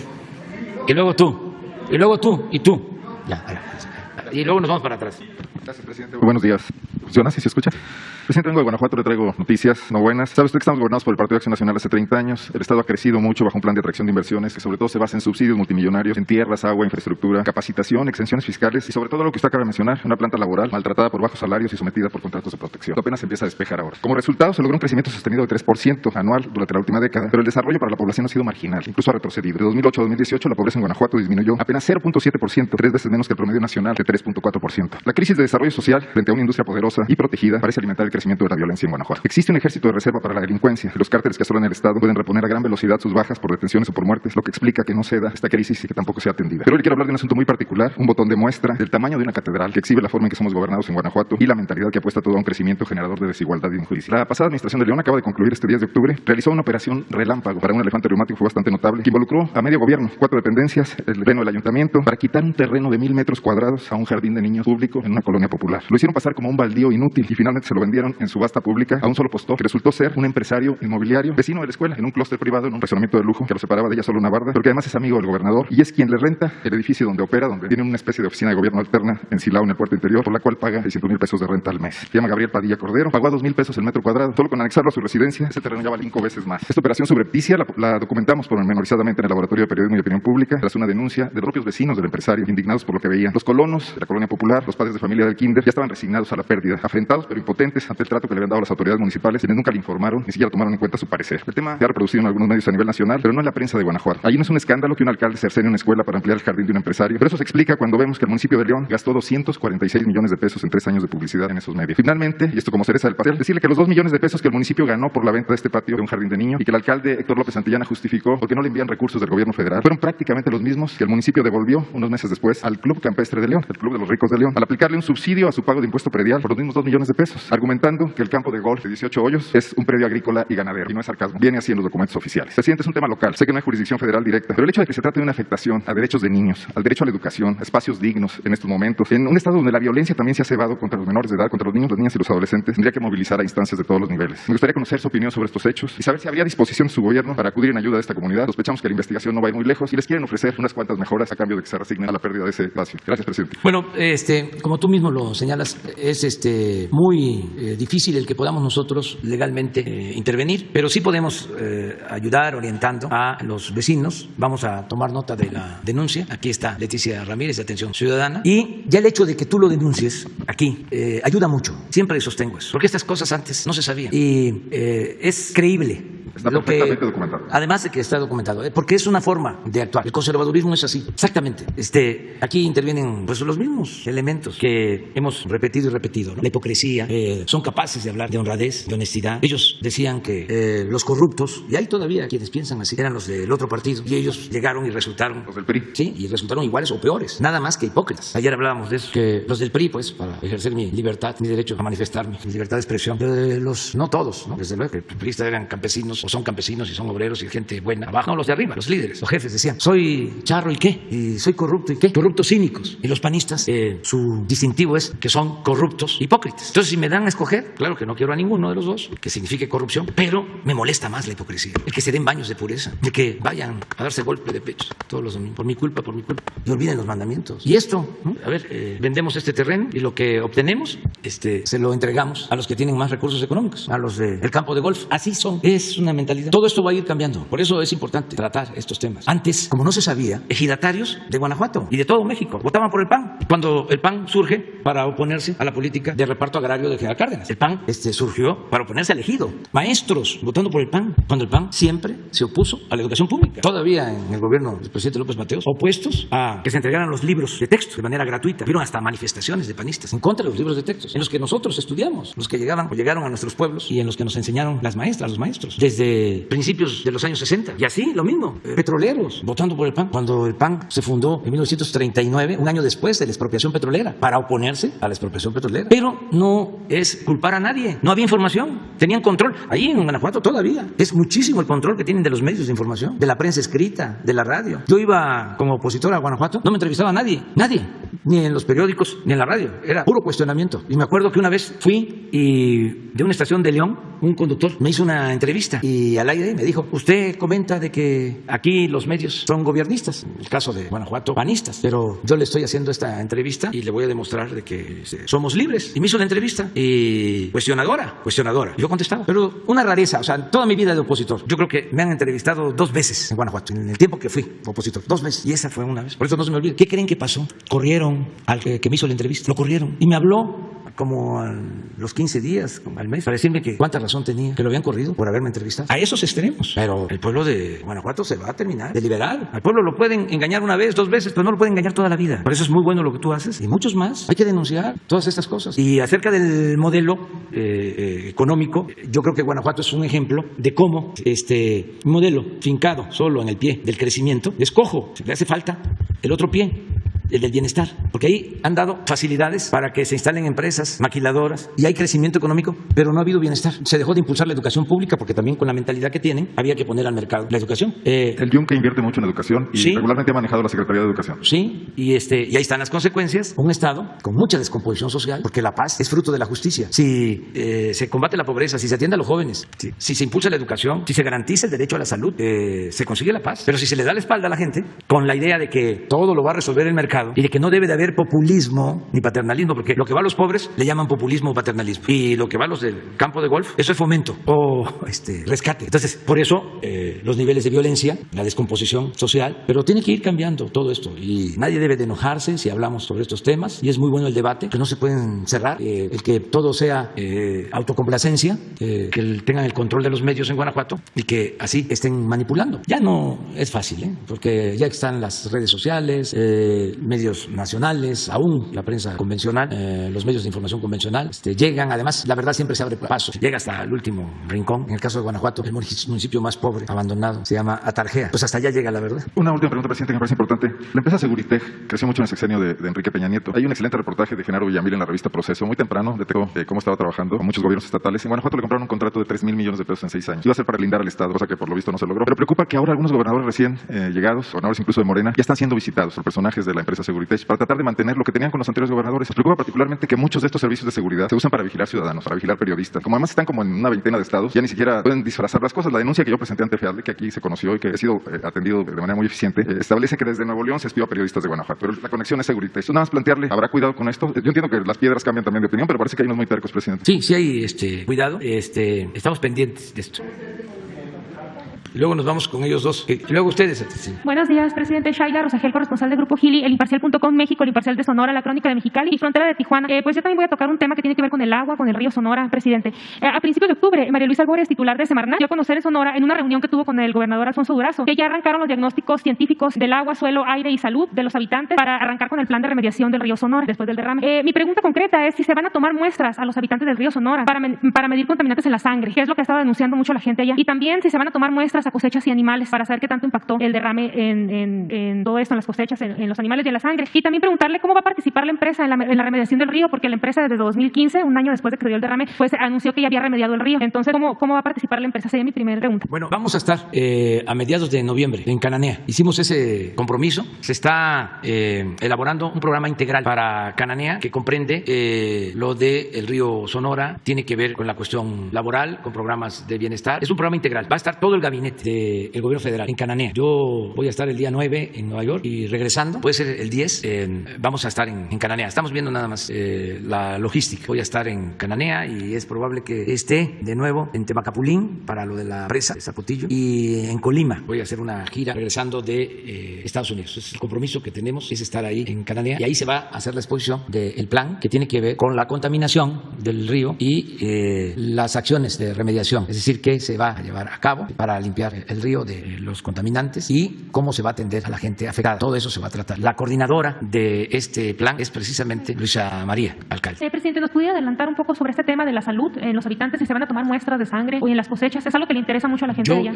y luego tú, y tú. Ya, y luego nos vamos para atrás. Gracias, presidente. Buenos días. ¿Funciona? ¿Sí se escucha? Presidente, vengo de Guanajuato, le traigo noticias no buenas. ¿Sabe usted que estamos gobernados por el Partido de Acción Nacional hace 30 años? El Estado ha crecido mucho bajo un plan de atracción de inversiones que sobre todo se basa en subsidios multimillonarios, en tierras, agua, infraestructura, capacitación, exenciones fiscales y sobre todo lo que usted acaba de mencionar, una planta laboral maltratada por bajos salarios y sometida por contratos de protección. Esto apenas se empieza a despejar ahora. Como resultado, se logró un crecimiento sostenido de 3% anual durante la última década, pero el desarrollo para la población ha sido marginal, incluso ha retrocedido. De 2008 a 2018, la pobreza en Guanajuato disminuyó apenas 0.7%, 3 veces menos que el promedio nacional de 3.4%. La crisis de desarrollo social frente a una industria poderosa y protegida parece alimentar el crecimiento de la violencia en Guanajuato. Existe un ejército de reserva para la delincuencia y los cárteles que asolan el Estado pueden reponer a gran velocidad sus bajas por detenciones o por muertes, lo que explica que no ceda esta crisis y que tampoco sea atendida. Pero hoy quiero hablar de un asunto muy particular, un botón de muestra del tamaño de una catedral que exhibe la forma en que somos gobernados en Guanajuato y la mentalidad que apuesta todo a un crecimiento generador de desigualdad y injusticia. La pasada administración de León acaba de concluir este 10 de octubre, realizó una operación relámpago para un elefante reumático, fue bastante notable, que involucró a medio gobierno, 4 dependencias, el pleno del ayuntamiento, para quitar un terreno de 1,000 metros cuadrados a un jardín de niños público en una colonia popular. Lo hicieron pasar como un baldío inútil y finalmente se lo vendieron en subasta pública a un solo postor que resultó ser un empresario inmobiliario vecino de la escuela en un clúster privado en un fraccionamiento de lujo que lo separaba de ella solo una barda, pero que además es amigo del gobernador y es quien le renta el edificio donde opera, donde tiene una especie de oficina de gobierno alterna en Silao, en el puerto interior, por la cual paga 600,000 pesos de renta al mes. Se llama Gabriel Padilla Cordero, pagó a 2,000 pesos el metro cuadrado. Solo con anexarlo a su residencia, ese terreno ya vale 5 veces más. Esta operación subrepticia la documentamos pormenorizadamente en el Laboratorio de Periodismo y Opinión Pública tras una denuncia de los propios vecinos del empresario, indignados por lo que veían. Los colonos de la colonia popular, los padres de familia del kinder, ya estaban resignados a la pérdida, afrentados pero impotentes ante el trato que le habían dado las autoridades municipales, quienes nunca le informaron, ni siquiera tomaron en cuenta su parecer. El tema se ha reproducido en algunos medios a nivel nacional, pero no en la prensa de Guanajuato. Allí no es un escándalo que un alcalde cercene una escuela para ampliar el jardín de un empresario, pero eso se explica cuando vemos que el municipio de León gastó 246 millones de pesos en 3 años de publicidad en esos medios. Finalmente, y esto como cereza del pastel, decirle que los 2 millones de pesos que el municipio ganó por la venta de este patio de un jardín de niños y que el alcalde Héctor López Santillana justificó porque no le envían recursos del gobierno federal, fueron prácticamente los mismos que el municipio devolvió unos meses después al Club Campestre de León, el Club de los Ricos de León, al aplicarle un subsidio a su pago de impuesto predial por los mismos 2 millones de pesos, argumentando que el campo de golf de 18 hoyos es un predio agrícola y ganadero, y no es sarcasmo, viene así en los documentos oficiales. Presidente, es un tema local, sé que no hay jurisdicción federal directa, pero el hecho de que se trate de una afectación a derechos de niños, al derecho a la educación, a espacios dignos en estos momentos, en un estado donde la violencia también se ha cebado contra los menores de edad, contra los niños, las niñas y los adolescentes, tendría que movilizar a instancias de todos los niveles. Me gustaría conocer su opinión sobre estos hechos y saber si habría disposición de su gobierno para acudir en ayuda de esta comunidad. Sospechamos que la investigación no va a ir muy lejos y les quieren ofrecer unas cuantas mejoras a cambio de que se resignen a la pérdida de ese espacio. Gracias, presidente. Bueno, como tú mismo lo señalas, es muy difícil el que podamos nosotros legalmente intervenir, pero sí podemos ayudar orientando a los vecinos. Vamos a tomar nota de la denuncia. Aquí está Leticia Ramírez de Atención Ciudadana. Y ya el hecho de que tú lo denuncies aquí ayuda mucho. Siempre sostengo eso, porque estas cosas antes no se sabían. Y es creíble. Está perfectamente documentado. Además de que está documentado, porque es una forma de actuar. El conservadurismo es así. Exactamente. Aquí intervienen pues los mismos elementos que hemos repetido y repetido, ¿no? La hipocresía. Son capaces de hablar de honradez, de honestidad. Ellos decían que los corruptos, y hay todavía quienes piensan así, eran los del otro partido, y ellos llegaron y resultaron los del PRI. Sí, y resultaron iguales o peores, nada más que hipócritas. Ayer hablábamos de eso, que los del PRI, pues, para ejercer mi libertad, mi derecho a manifestarme, mi libertad de expresión, no todos, ¿no? Desde luego que los priistas eran campesinos, o son campesinos y son obreros y gente buena abajo. No, los de arriba, los líderes, los jefes decían, soy charro y qué, y soy corrupto y qué, corruptos cínicos. Y los panistas, su distintivo es que son corruptos hipócritas. Entonces, si me dan a escoger, claro que no quiero a ninguno de los dos, que signifique corrupción, pero me molesta más la hipocresía, el que se den baños de pureza, el que vayan a darse golpe de pecho todos los domingos, por mi culpa, y olviden los mandamientos. Y esto, ¿no? A ver, vendemos este terreno y lo que obtenemos, se lo entregamos a los que tienen más recursos económicos, a los del campo de golf. Así son. Es una mentalidad. Todo esto va a ir cambiando. Por eso es importante tratar estos temas. Antes, como no se sabía, ejidatarios de Guanajuato y de todo México votaban por el PAN. Cuando el PAN surge para oponerse a la política de reparto agrario de General Cárdenas. El PAN surgió para oponerse al ejido. Maestros votando por el PAN, cuando el PAN siempre se opuso a la educación pública. Todavía en el gobierno del presidente López Mateos, opuestos a que se entregaran los libros de texto de manera gratuita. Vieron hasta manifestaciones de panistas en contra de los libros de textos, en los que nosotros estudiamos, los que llegaban o llegaron a nuestros pueblos y en los que nos enseñaron las maestras, los maestros, desde principios de los años 60. Y así, lo mismo, petroleros votando por el PAN, cuando el PAN se fundó en 1939, un año después de la expropiación petrolera, para oponerse a la expropiación petrolera. Pero no es culpar a nadie, no había información, tenían control. Ahí en Guanajuato todavía es muchísimo el control que tienen de los medios de información, de la prensa escrita, de la radio. Yo iba como opositor a Guanajuato, no me entrevistaba a nadie, ni en los periódicos, ni en la radio, era puro cuestionamiento. Y me acuerdo que una vez fui y de una estación de León, un conductor me hizo una entrevista y al aire me dijo: usted comenta de que aquí los medios son gobiernistas, en el caso de Guanajuato, panistas, pero yo le estoy haciendo esta entrevista y le voy a demostrar de que somos libres. Y me hizo la entrevista y cuestionadora. Yo contestaba, pero una rareza, o sea, toda mi vida de opositor, yo creo que me han entrevistado 2 veces en Guanajuato, en el tiempo que fui opositor, 2 veces, y esa fue una vez. Por eso no se me olvida. ¿Qué creen que pasó? Corrieron al que me hizo la entrevista, lo corrieron y me habló como a los 15 días, como al mes, para decirme que cuánta razón tenía, que lo habían corrido por haberme entrevistado. A esos extremos. Pero el pueblo de Guanajuato se va a terminar de liberar. Al pueblo lo pueden engañar una vez, 2 veces, pero no lo pueden engañar toda la vida. Por eso es muy bueno lo que tú haces y muchos más. Hay que denunciar todas estas cosas. Y acerca del modelo económico, yo creo que Guanajuato es un ejemplo de cómo un modelo fincado solo en el pie del crecimiento es cojo. Le hace falta el otro pie, el del bienestar, porque ahí han dado facilidades para que se instalen empresas maquiladoras y hay crecimiento económico, pero no ha habido bienestar. Se dejó de impulsar la educación pública porque también con la mentalidad que tienen había que poner al mercado la educación. El Yunque invierte mucho en educación y sí, regularmente ha manejado la Secretaría de Educación. Sí, y ahí están las consecuencias. Un Estado con mucha descomposición social, porque la paz es fruto de la justicia. Si se combate la pobreza, si se atiende a los jóvenes, si se impulsa la educación, si se garantiza el derecho a la salud, se consigue la paz. Pero si se le da la espalda a la gente con la idea de que todo lo va a resolver el mercado y de que no debe de haber populismo ni paternalismo, porque lo que va a los pobres le llaman populismo o paternalismo y lo que va a los del campo de golf, eso es fomento o rescate. Entonces, por eso los niveles de violencia, la descomposición social, pero tiene que ir cambiando todo esto y nadie debe de enojarse si hablamos sobre estos temas y es muy bueno el debate, que no se pueden cerrar, el que todo sea autocomplacencia, que tengan el control de los medios en Guanajuato y que así estén manipulando. Ya no es fácil, porque ya están las redes sociales, medios nacionales, aún la prensa convencional, los medios de información convencional, llegan, además la verdad siempre se abre paso, llega hasta el último rincón. En el caso de Guanajuato, el municipio más pobre, abandonado, se llama Atarjea, pues hasta allá llega la verdad. Una última pregunta, presidente, que me parece importante. La empresa Seguritech creció mucho en el sexenio de Enrique Peña Nieto. Hay un excelente reportaje de Genaro Villamil en la revista Proceso, muy temprano, detectó cómo estaba trabajando con muchos gobiernos estatales. En Guanajuato le compraron un contrato de 3,000 millones de pesos en 6 años. Iba a ser para lindar al Estado, cosa que por lo visto no se logró. Pero preocupa que ahora algunos gobernadores recién llegados, gobernadores incluso de Morena, ya están siendo visitados por personajes de la empresa Seguritech para tratar de mantener lo que tenían con los anteriores gobernadores. Preocupa particularmente que muchos de estos servicios de seguridad se usan para vigilar ciudadanos, para vigilar periodistas. Como además están como en una veintena de estados, ya ni siquiera pueden disfrazar las cosas. La denuncia que yo presenté ante FEADLE, que aquí se conoció y que ha sido atendido de manera muy eficiente, establece que desde Nuevo León se espió a periodistas de Guanajuato. Pero la conexión es Seguritech. Esto nada más plantearle, habrá cuidado con esto. Yo entiendo que las piedras cambian también de opinión, pero parece que hay unos muy tercos, presidente. Sí hay cuidado. Estamos pendientes de esto. Y luego nos vamos con ellos dos. Y luego ustedes. Sí. Buenos días, presidente. Shaila Rosagel, corresponsal del Grupo Gili, elImparcial.com México, El Imparcial de Sonora, La Crónica de Mexicali y Frontera de Tijuana. Pues yo también voy a tocar un tema que tiene que ver con el agua, con el río Sonora, presidente. A principios de octubre, María Luisa Albores, titular de Semarnat, dio a conocer en Sonora en una reunión que tuvo con el gobernador Alfonso Durazo, que ya arrancaron los diagnósticos científicos del agua, suelo, aire y salud de los habitantes para arrancar con el plan de remediación del río Sonora después del derrame. Mi pregunta concreta es si se van a tomar muestras a los habitantes del río Sonora para medir contaminantes en la sangre, que es lo que ha estado denunciando mucho la gente allá. Y también si se van a tomar muestras a cosechas y animales para saber qué tanto impactó el derrame en todo esto, en las cosechas, en los animales y en la sangre. Y también preguntarle cómo va a participar la empresa en la remediación del río, porque la empresa desde 2015, un año después de que se dio el derrame, pues anunció que ya había remediado el río. Entonces, ¿cómo va a participar la empresa? Sería mi primera pregunta. Bueno, vamos a estar a mediados de noviembre en Cananea. Hicimos ese compromiso. Se está elaborando un programa integral para Cananea que comprende lo del río Sonora, tiene que ver con la cuestión laboral, con programas de bienestar. Es un programa integral. Va a estar todo el gabinete gabinete del gobierno federal en Cananea. Yo voy a estar el día 9 en Nueva York y regresando, puede ser el 10, vamos a estar en Cananea. Estamos viendo nada más la logística. Voy a estar en Cananea y es probable que esté de nuevo en Temacapulín para lo de la presa de Zapotillo y en Colima. Voy a hacer una gira regresando de Estados Unidos. Es el compromiso que tenemos, es estar ahí en Cananea y ahí se va a hacer la exposición del plan que tiene que ver con la contaminación del río y las acciones de remediación, es decir, qué se va a llevar a cabo para limpiar el río de los contaminantes y cómo se va a atender a la gente afectada. Todo eso se va a tratar. La coordinadora de este plan es precisamente Luisa María, alcalde. Presidente, ¿nos pudiera adelantar un poco sobre este tema de la salud en los habitantes, si se van a tomar muestras de sangre o en las cosechas? Es algo que le interesa mucho a la gente Yo allá.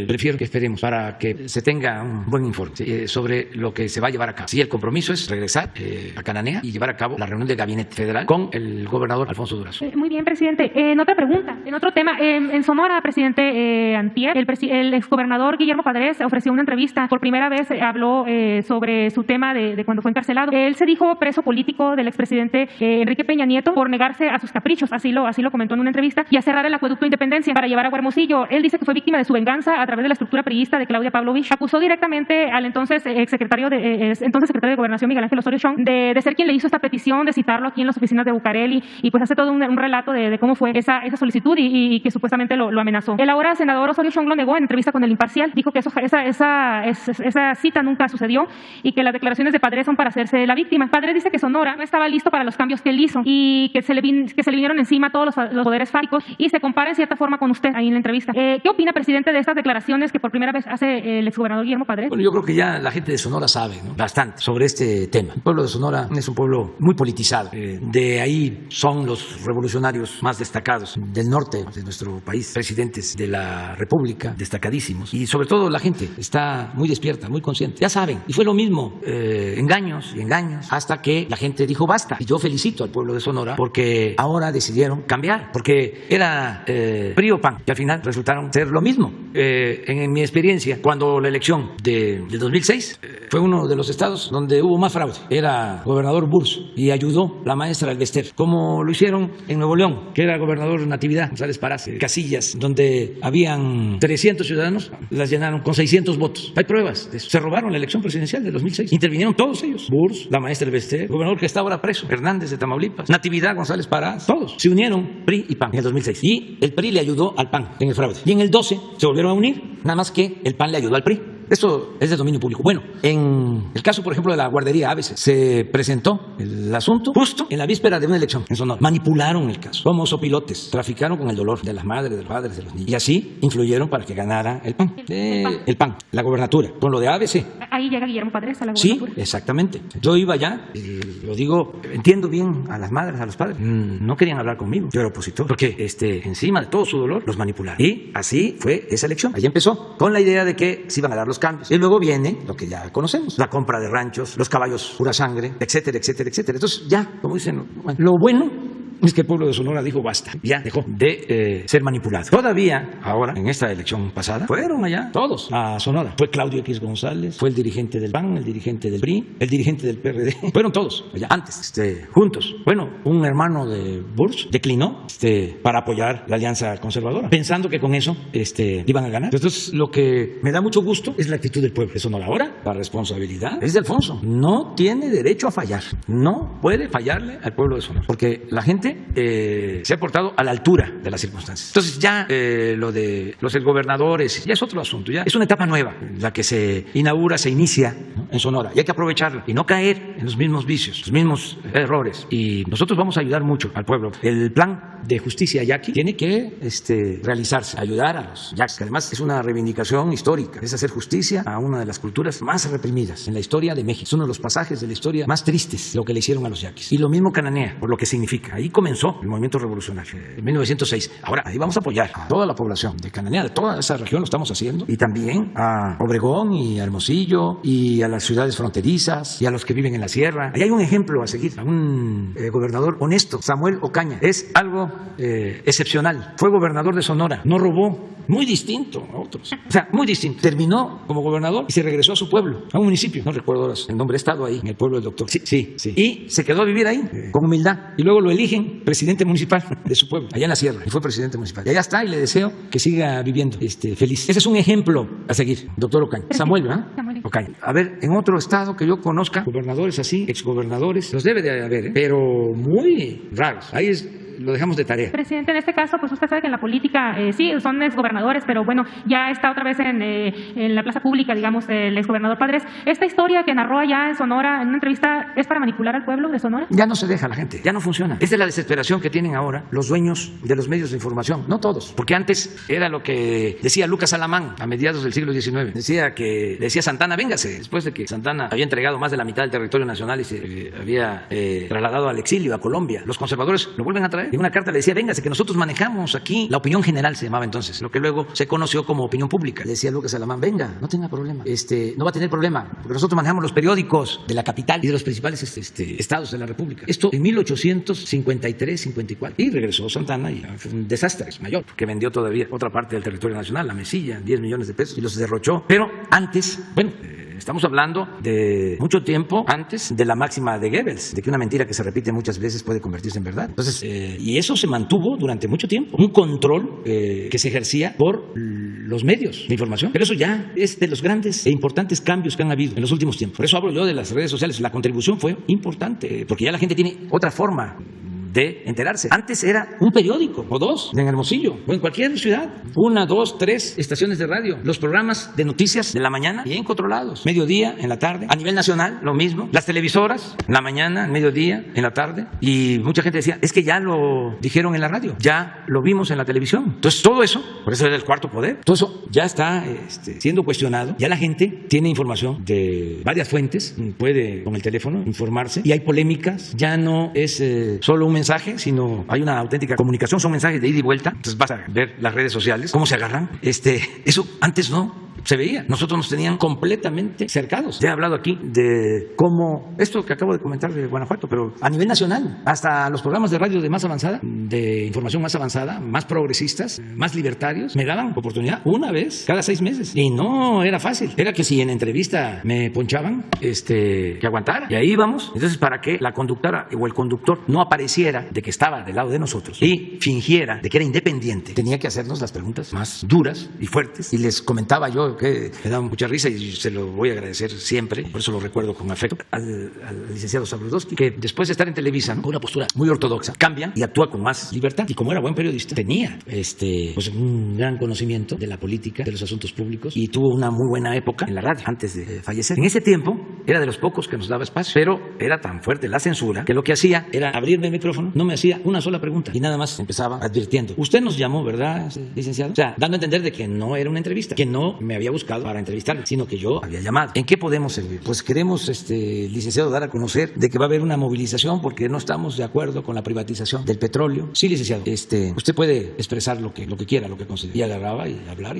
prefiero que esperemos para que se tenga un buen informe sobre lo que se va a llevar a cabo. Sí, el compromiso es regresar a Cananea y llevar a cabo la reunión del gabinete federal con el gobernador Alfonso Durazo. Muy bien, presidente. En otra pregunta, en otro tema, en Sonora, presidente, antier, el exgobernador Guillermo Padres ofreció una entrevista. Por primera vez habló sobre su tema de cuando fue encarcelado. Él se dijo preso político del expresidente Enrique Peña Nieto por negarse a sus caprichos, así lo comentó en una entrevista, y a cerrar el acueducto Independencia para llevar agua a Hermosillo. Él dice que fue víctima de su venganza a través de la estructura priista de Claudia Pavlovich. Acusó directamente al entonces secretario de Gobernación, Miguel Ángel Osorio Chong, de ser quien le hizo esta petición, de citarlo aquí en las oficinas de Bucareli, y pues hace todo un relato de cómo fue esa solicitud y que supuestamente lo amenazó. El ahora senador Osorio Chong lo negó en entrevista con El Imparcial, dijo que esa cita nunca sucedió y que las declaraciones de Padres son para hacerse la víctima. Padres dice que Sonora no estaba listo para los cambios que él hizo y que se le vinieron encima todos los poderes fácticos, y se compara en cierta forma con usted ahí en la entrevista. ¿Qué opina, presidente, de estas declaraciones que por primera vez hace el exgobernador Guillermo Padres? Bueno, yo creo que ya la gente de Sonora sabe, ¿no?, bastante sobre este tema. El pueblo de Sonora es un pueblo muy politizado. De ahí son los revolucionarios más destacados del norte de nuestro país, presidentes de la República, destacadísimos. Y sobre todo la gente está muy despierta, muy consciente. Ya saben, y fue lo mismo, engaños y engaños, hasta que la gente dijo basta. Y yo felicito al pueblo de Sonora porque ahora decidieron cambiar, porque era PRI o PAN, y al final resultaron ser lo mismo. En mi experiencia, cuando la elección del 2006 fue uno de los estados donde hubo más fraude. Era gobernador Burs y ayudó la maestra Albester, como lo hicieron en Nuevo León, que era gobernador Natividad González Parás. Casillas donde habían 300 ciudadanos las llenaron con 600 votos. Hay pruebas de eso. Se robaron la elección presidencial de 2006. Intervinieron todos ellos. Burs, la maestra Albester, el gobernador que está ahora preso, Hernández de Tamaulipas, Natividad González Parás, todos se unieron, PRI y PAN, en el 2006. Y el PRI le ayudó al PAN en el fraude. Y en el 12 se volvieron a unir, nada más que el PAN le ayudó al PRI. Esto es de dominio público. Bueno, en el caso, por ejemplo, de la guardería ABC, se presentó el asunto justo en la víspera de una elección en Sonora. Manipularon el caso como sopilotes, traficaron con el dolor de las madres, de los padres, de los niños. Y así influyeron para que ganara el PAN. El PAN, la gobernatura, con lo de ABC. Ahí llega Guillermo Padres a la gobernatura. Sí, exactamente. Yo iba allá, lo digo, entiendo bien a las madres, a los padres. No querían hablar conmigo. Yo era opositor, porque encima de todo su dolor los manipularon. Y así fue esa elección. Ahí empezó con la idea de que se iban a dar los cambios. Y luego viene lo que ya conocemos, la compra de ranchos, los caballos pura sangre, etcétera, etcétera, etcétera. Entonces ya, como dicen, bueno, lo bueno es que el pueblo de Sonora dijo basta, ya dejó de ser manipulado. Todavía, ahora, en esta elección pasada, fueron allá todos a Sonora. Fue Claudio X González, fue el dirigente del PAN, el dirigente del PRI, el dirigente del PRD. Fueron todos allá, antes, juntos. Bueno, un hermano de Burs declinó para apoyar la alianza conservadora, pensando que con eso iban a ganar. Entonces, lo que me da mucho gusto es la actitud del pueblo de Sonora. Ahora, la responsabilidad es de Alfonso. No tiene derecho a fallar. No puede fallarle al pueblo de Sonora, porque la gente se ha portado a la altura de las circunstancias. Entonces ya lo de los exgobernadores ya es otro asunto, ya es una etapa nueva la que se inaugura, se inicia, ¿no?, en Sonora, y hay que aprovecharla y no caer en los mismos vicios, los mismos errores. Y nosotros vamos a ayudar mucho al pueblo. El plan de justicia yaqui tiene que realizarse, ayudar a los yaquis, que además es una reivindicación histórica, es hacer justicia a una de las culturas más reprimidas en la historia de México. Es uno de los pasajes de la historia más tristes, lo que le hicieron a los yaquis. Y lo mismo Cananea, por lo que significa. Ahí comenzó el movimiento revolucionario en 1906. Ahora, ahí vamos a apoyar a toda la población de Cananea, de toda esa región, lo estamos haciendo, y también a Obregón y a Hermosillo y a las ciudades fronterizas y a los que viven en la sierra. Ahí hay un ejemplo a seguir, a un gobernador honesto, Samuel Ocaña. Es algo excepcional. Fue gobernador de Sonora, no robó, muy distinto a otros. O sea, muy distinto. Terminó como gobernador y se regresó a su pueblo, a un municipio, no recuerdo ahora el nombre, he estado ahí, en el pueblo del doctor. Sí. Y se quedó a vivir ahí, con humildad. Y luego lo eligen presidente municipal de su pueblo, allá en la sierra, y fue presidente municipal. Y allá está, y le deseo que siga viviendo feliz. Ese es un ejemplo a seguir, doctor Ocaña. Samuel, ¿verdad? Samuel. Ocaña. A ver, en otro estado que yo conozca, gobernadores así, exgobernadores, los debe de haber, pero muy raros. Ahí lo dejamos de tarea. Presidente, en este caso, pues usted sabe que en la política sí son exgobernadores, pero bueno, ya está otra vez en la plaza pública, digamos, el exgobernador Padres. Esta historia que narró allá en Sonora, en una entrevista, ¿es para manipular al pueblo de Sonora? Ya no se deja la gente, ya no funciona. Esa es la desesperación que tienen ahora los dueños de los medios de información, no todos, porque antes era lo que decía Lucas Alamán a mediados del siglo XIX. Decía Santana, véngase, después de que Santana había entregado más de la mitad del territorio nacional y se había trasladado al exilio a Colombia. Los conservadores lo vuelven a traer. En una carta le decía, véngase, que nosotros manejamos aquí la opinión general, se llamaba entonces, lo que luego se conoció como opinión pública. Le decía Lucas Alamán, venga, no tenga problema, no va a tener problema, porque nosotros manejamos los periódicos de la capital y de los principales estados de la República. Esto en 1853-54. Y regresó Santana y fue un desastre mayor, porque vendió todavía otra parte del territorio nacional, la Mesilla, 10 millones de pesos, y los derrochó. Pero antes, bueno, estamos hablando de mucho tiempo antes de la máxima de Goebbels, de que una mentira que se repite muchas veces puede convertirse en verdad. Entonces, y eso se mantuvo durante mucho tiempo, un control que se ejercía por los medios de información. Pero eso ya es de los grandes e importantes cambios que han habido en los últimos tiempos. Por eso hablo yo de las redes sociales. La contribución fue importante, porque ya la gente tiene otra forma de enterarse. Antes era un periódico o dos en Hermosillo o en cualquier ciudad, 1, 2, 3 estaciones de radio, los programas de noticias de la mañana bien controlados, mediodía, en la tarde, a nivel nacional lo mismo, las televisoras, en la mañana, en mediodía, en la tarde, y mucha gente decía, es que ya lo dijeron en la radio, ya lo vimos en la televisión. Entonces todo eso, por eso era el cuarto poder, todo eso ya está siendo cuestionado, ya la gente tiene información de varias fuentes, puede con el teléfono informarse, y hay polémicas, ya no es solo un mensaje, sino hay una auténtica comunicación, son mensajes de ida y vuelta. Entonces vas a ver las redes sociales, cómo se agarran. Eso antes no se veía. Nosotros nos tenían completamente cercados. Ya he hablado aquí de cómo, esto que acabo de comentar de Guanajuato, pero a nivel nacional, hasta los programas de radio de más avanzada, de información más avanzada, más progresistas, más libertarios, me daban oportunidad una vez cada 6 meses. Y no era fácil. Era que si en entrevista me ponchaban, que aguantara. Y ahí íbamos. Entonces, para que la conductora o el conductor no apareciera de que estaba del lado de nosotros y fingiera de que era independiente, tenía que hacernos las preguntas más duras y fuertes. Y les comentaba yo que me daba mucha risa y se lo voy a agradecer siempre, por eso lo recuerdo con afecto, al licenciado Sabludowski, que después de estar en Televisa, ¿no?, con una postura muy ortodoxa, cambia y actúa con más libertad. Y como era buen periodista, tenía pues un gran conocimiento de la política, de los asuntos públicos, y tuvo una muy buena época en la radio antes de fallecer. En ese tiempo era de los pocos que nos daba espacio, pero era tan fuerte la censura que lo que hacía era abrirme el micrófono, no me hacía una sola pregunta y nada más empezaba advirtiendo. Usted nos llamó, ¿verdad, licenciado? O sea, dando a entender de que no era una entrevista, que no me había buscado para entrevistarme, sino que yo había llamado. ¿En qué podemos servir? Pues queremos, licenciado, dar a conocer de que va a haber una movilización porque no estamos de acuerdo con la privatización del petróleo. Sí, licenciado, usted puede expresar lo que quiera, lo que considere. Y agarraba y hablar.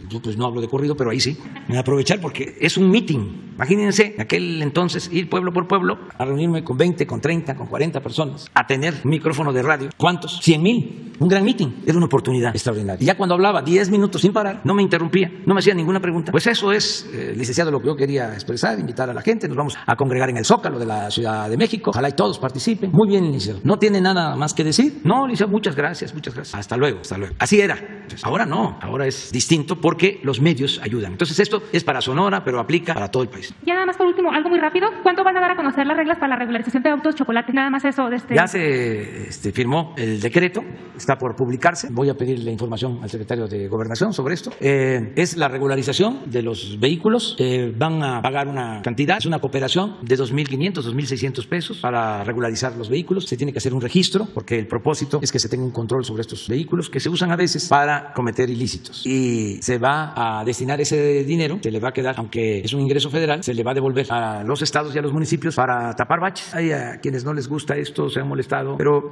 Yo pues no hablo de corrido, pero ahí sí. Me voy a aprovechar porque es un meeting. Imagínense, aquel entonces, ir pueblo por pueblo a reunirme con 20, con 30, con 40 personas, a tener un micrófono de radio. ¿Cuántos? 100,000. Un gran meeting. Era una oportunidad extraordinaria. Y ya cuando hablaba 10 minutos sin parar, no me interrumpía, no me hacía ninguna pregunta. Pues eso es, licenciado, lo que yo quería expresar, invitar a la gente. Nos vamos a congregar en el Zócalo de la Ciudad de México. Ojalá y todos participen. Muy bien, licenciado. ¿No tiene nada más que decir? No, licenciado, muchas gracias. Hasta luego. Así era. Entonces, ahora no, ahora es distinto porque los medios ayudan. Entonces esto es para Sonora, pero aplica para todo el país. Ya nada más por último, algo muy rápido. ¿Cuánto van a dar a conocer las reglas para la regularización de autos chocolate? Nada más eso. Ya se firmó el decreto, está por publicarse. Voy a pedirle información al secretario de Gobernación sobre esto. Es la regularización de los vehículos. Van a pagar una cantidad, es una cooperación de 2.500, 2.600 pesos para regularizar los vehículos. Se tiene que hacer un registro porque el propósito es que se tenga un control sobre estos vehículos que se usan a veces para cometer ilícitos. Y se va a destinar ese dinero, se le va a quedar, aunque es un ingreso federal, se le va a devolver a los estados y a los municipios para tapar baches. Hay a quienes no les gusta esto, se han molestado, pero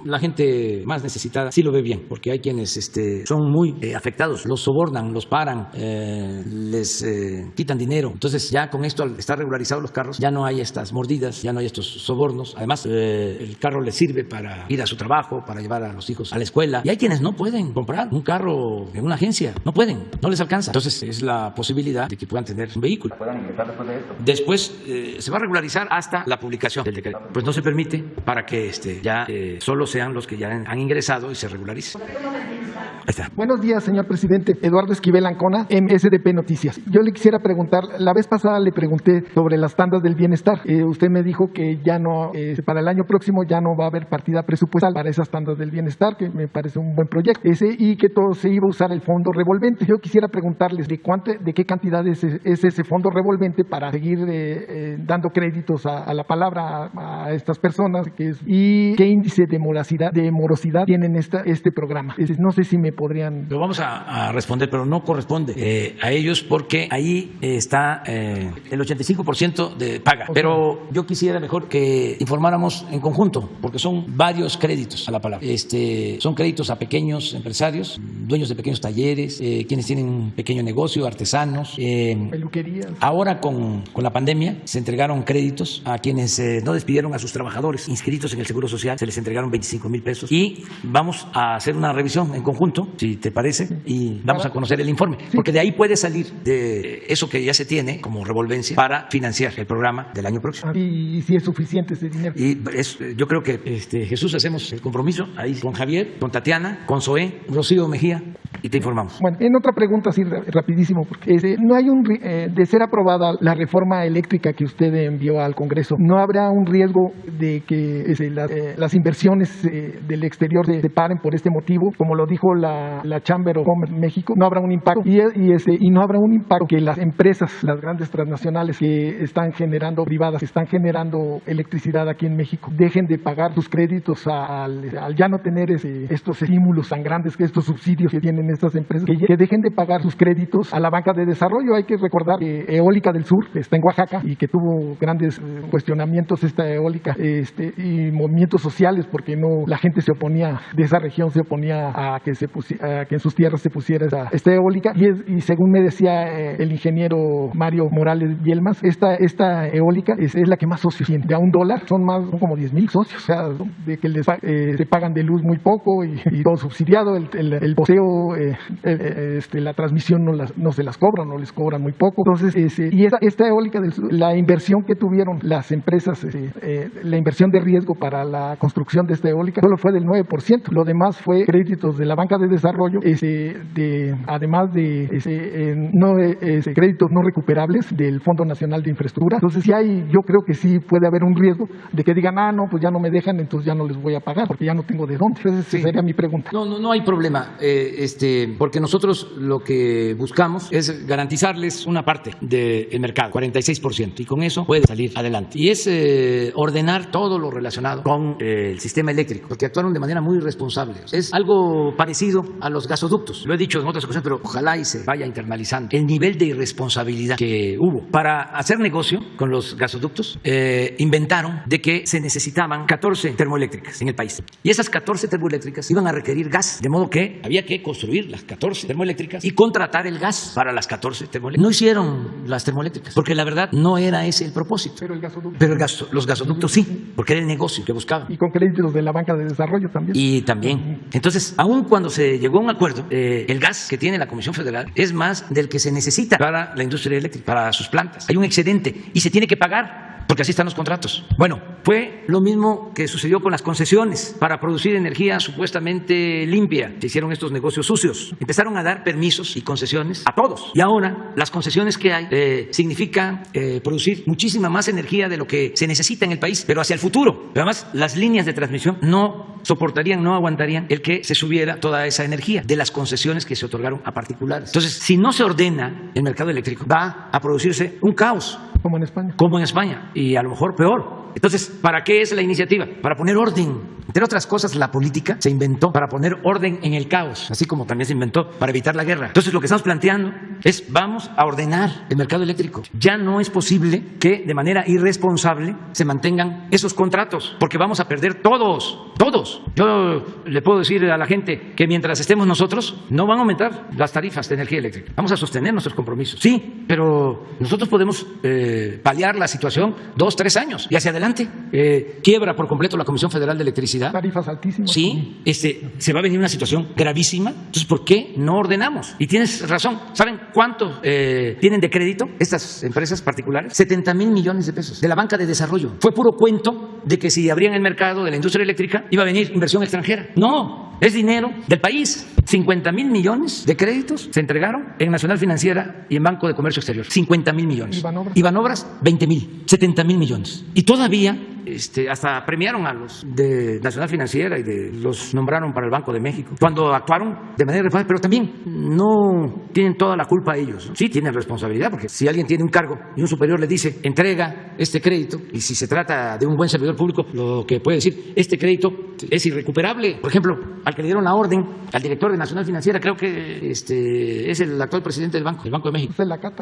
la gente más necesitada sí lo ve bien, porque hay quienes son muy afectados, los sobornan, los paran, les quitan dinero. Entonces ya con esto, al estar regularizados los carros, ya no hay estas mordidas, ya no hay estos sobornos. Además, el carro les sirve para ir a su trabajo, para llevar a los hijos a la escuela. Y hay quienes no pueden comprar un carro en una agencia, no pueden, no les alcanza. Entonces es la posibilidad de que puedan tener un vehículo. ¿Puedan ingresar después de esto? Después se va a regularizar hasta la publicación del decreto. Pues no se permite para que ya solo sean los que ya han ingresado y se regularicen. Ahí está. Buenos días, señor presidente. Eduardo Esquivel Ancona, MSDP Noticias. Yo le quisiera preguntar, la vez pasada le pregunté sobre las tandas del bienestar. Usted me dijo que ya no, para el año próximo ya no va a haber partida presupuestal para esas tandas del bienestar, que me parece un buen proyecto, y que todo se iba a usar el fondo revolvente. Yo quisiera preguntarles de qué cantidad es ese fondo revolvente para seguir dando créditos a la palabra a estas personas, y qué índice de morosidad tienen este programa. No sé si me podrían... Lo vamos a responder, pero no corresponde a ellos porque ahí está el 85% de paga. Okay. Pero yo quisiera mejor que informáramos en conjunto, porque son varios créditos a la palabra. Son créditos a pequeños empresarios, dueños de pequeños talleres, quienes tienen un pequeño negocio, artesanos. Peluquerías. Ahora con la pandemia se entregaron créditos a quienes no despidieron a sus trabajadores inscritos en el Seguro Social, se les entregaron 25,000 pesos y vamos a hacer una revisión en conjunto, si te parece, y vamos a conocer el informe, porque de ahí puede salir de eso que ya se tiene como revolvencia para financiar el programa del año próximo. Y si es suficiente ese dinero. Y yo creo que Jesús, hacemos el compromiso ahí con Javier, con Tatiana, con Zoé, Rocío Mejía, y te informamos. Bueno, en otra pregunta así rapidísimo, porque no hay de ser aprobada la reforma eléctrica que usted envió al Congreso, ¿no habrá un riesgo de que las inversiones del exterior se paren por este motivo? Como lo dijo la Chamber of Commerce México, no habrá un impacto y no habrá un impacto que las empresas, las grandes transnacionales que están generando privadas, que están generando electricidad aquí en México, dejen de pagar sus créditos al ya no tener estos estímulos tan grandes, que estos subsidios que tienen estas empresas, que dejen de pagar sus créditos a la banca de desarrollo. Hay que recordar que Eólica del Sur está en Oaxaca y que tuvo grandes cuestionamientos esta eólica y movimientos sociales, porque la gente se oponía de esa región, se oponía a que en sus tierras se pusiera esta eólica, y según me decía el ingeniero Mario Morales Yelmas, esta eólica es la que más socios tiene, de a $1 son como 10,000 socios, o sea, de que se pagan de luz muy poco y todo subsidiado, el poseo, la transmisión no se las cobran, no les cobran muy poco. Entonces, y esta eólica del sur, la inversión que tuvieron las empresas, la inversión de riesgo para la construcción de esta eólica solo fue del 9%, lo demás fue créditos de la banca de desarrollo, además de créditos no recuperables del Fondo Nacional de Infraestructura. Entonces yo creo que sí puede haber un riesgo de que digan, no, pues ya no me dejan, entonces ya no les voy a pagar porque ya no tengo de dónde. Entonces esa sería mi pregunta. No hay problema, porque nosotros lo que buscamos es garantizarles una parte del mercado, 46%, y con eso puede salir adelante. Y es ordenar todo lo relacionado con el sistema eléctrico, porque actuaron de manera muy responsable. Es algo parecido a los gasoductos. Lo he dicho en otras ocasiones, pero ojalá y se vaya internalizando el nivel de irresponsabilidad que hubo. Para hacer negocio con los gasoductos, inventaron de que se necesitaban 14 termoeléctricas en el país. Y esas 14 termoeléctricas iban a requerir gas, de modo que había que construir las 14 termoeléctricas y contratar el gas para las 14 termoeléctricas. No hicieron las termoeléctricas, porque la verdad no era ese el propósito. Pero los gasoductos sí, porque era el negocio que buscaban. Y con créditos de la banca de desarrollo también. Y también. Entonces, aun cuando se llegó a un acuerdo, el gas que tiene la Comisión Federal es más del que se necesita para la industria eléctrica, para sus plantas. Hay un excedente y se tiene que pagar, porque así están los contratos. Bueno, fue lo mismo que sucedió con las concesiones para producir energía supuestamente limpia. Se hicieron estos negocios sucios. Empezaron a dar permisos y concesiones a todos. Y ahora las concesiones que hay significan producir muchísima más energía de lo que se necesita en el país, pero hacia el futuro. Pero además, las líneas de transmisión no soportarían, no aguantarían el que se subiera toda esa energía de las concesiones que se otorgaron a particulares. Entonces, si no se ordena el mercado eléctrico, va a producirse un caos. Como en España. Como en España, y a lo mejor peor. Entonces, ¿para qué es la iniciativa? Para poner orden. Entre otras cosas, la política se inventó para poner orden en el caos, así como también se inventó para evitar la guerra. Entonces, lo que estamos planteando es vamos a ordenar el mercado eléctrico. Ya no es posible que de manera irresponsable se mantengan esos contratos, porque vamos a perder todos. Yo le puedo decir a la gente que mientras estemos nosotros, no van a aumentar las tarifas de energía eléctrica. Vamos a sostener nuestros compromisos. Sí, pero nosotros podemos paliar la situación 2, 3 años y hacia adelante. Quiebra por completo la Comisión Federal de Electricidad. Tarifas altísimas. Sí, se va a venir una situación gravísima. Entonces, ¿por qué no ordenamos? Y tienes razón. ¿Saben cuánto tienen de crédito estas empresas particulares? 70,000 millones de pesos de la banca de desarrollo. Fue puro cuento de que si abrían el mercado de la industria eléctrica iba a venir inversión extranjera. No, es dinero del país. 50,000 millones de créditos se entregaron en Nacional Financiera y en Banco de Comercio Exterior. 50,000 millones. Y Banobras, 20,000, 70,000 millones. Y todavía hasta premiaron a los de Nacional Financiera y los nombraron para el Banco de México cuando actuaron de manera irresponsable, pero también no tienen toda la culpa ellos, ¿no? Sí tienen responsabilidad, porque si alguien tiene un cargo y un superior le dice entrega este crédito, y si se trata de un buen servidor público, lo que puede decir este crédito es irrecuperable. Por ejemplo, al que le dieron la orden, al director de Nacional Financiera, creo que es el actual presidente del Banco de México,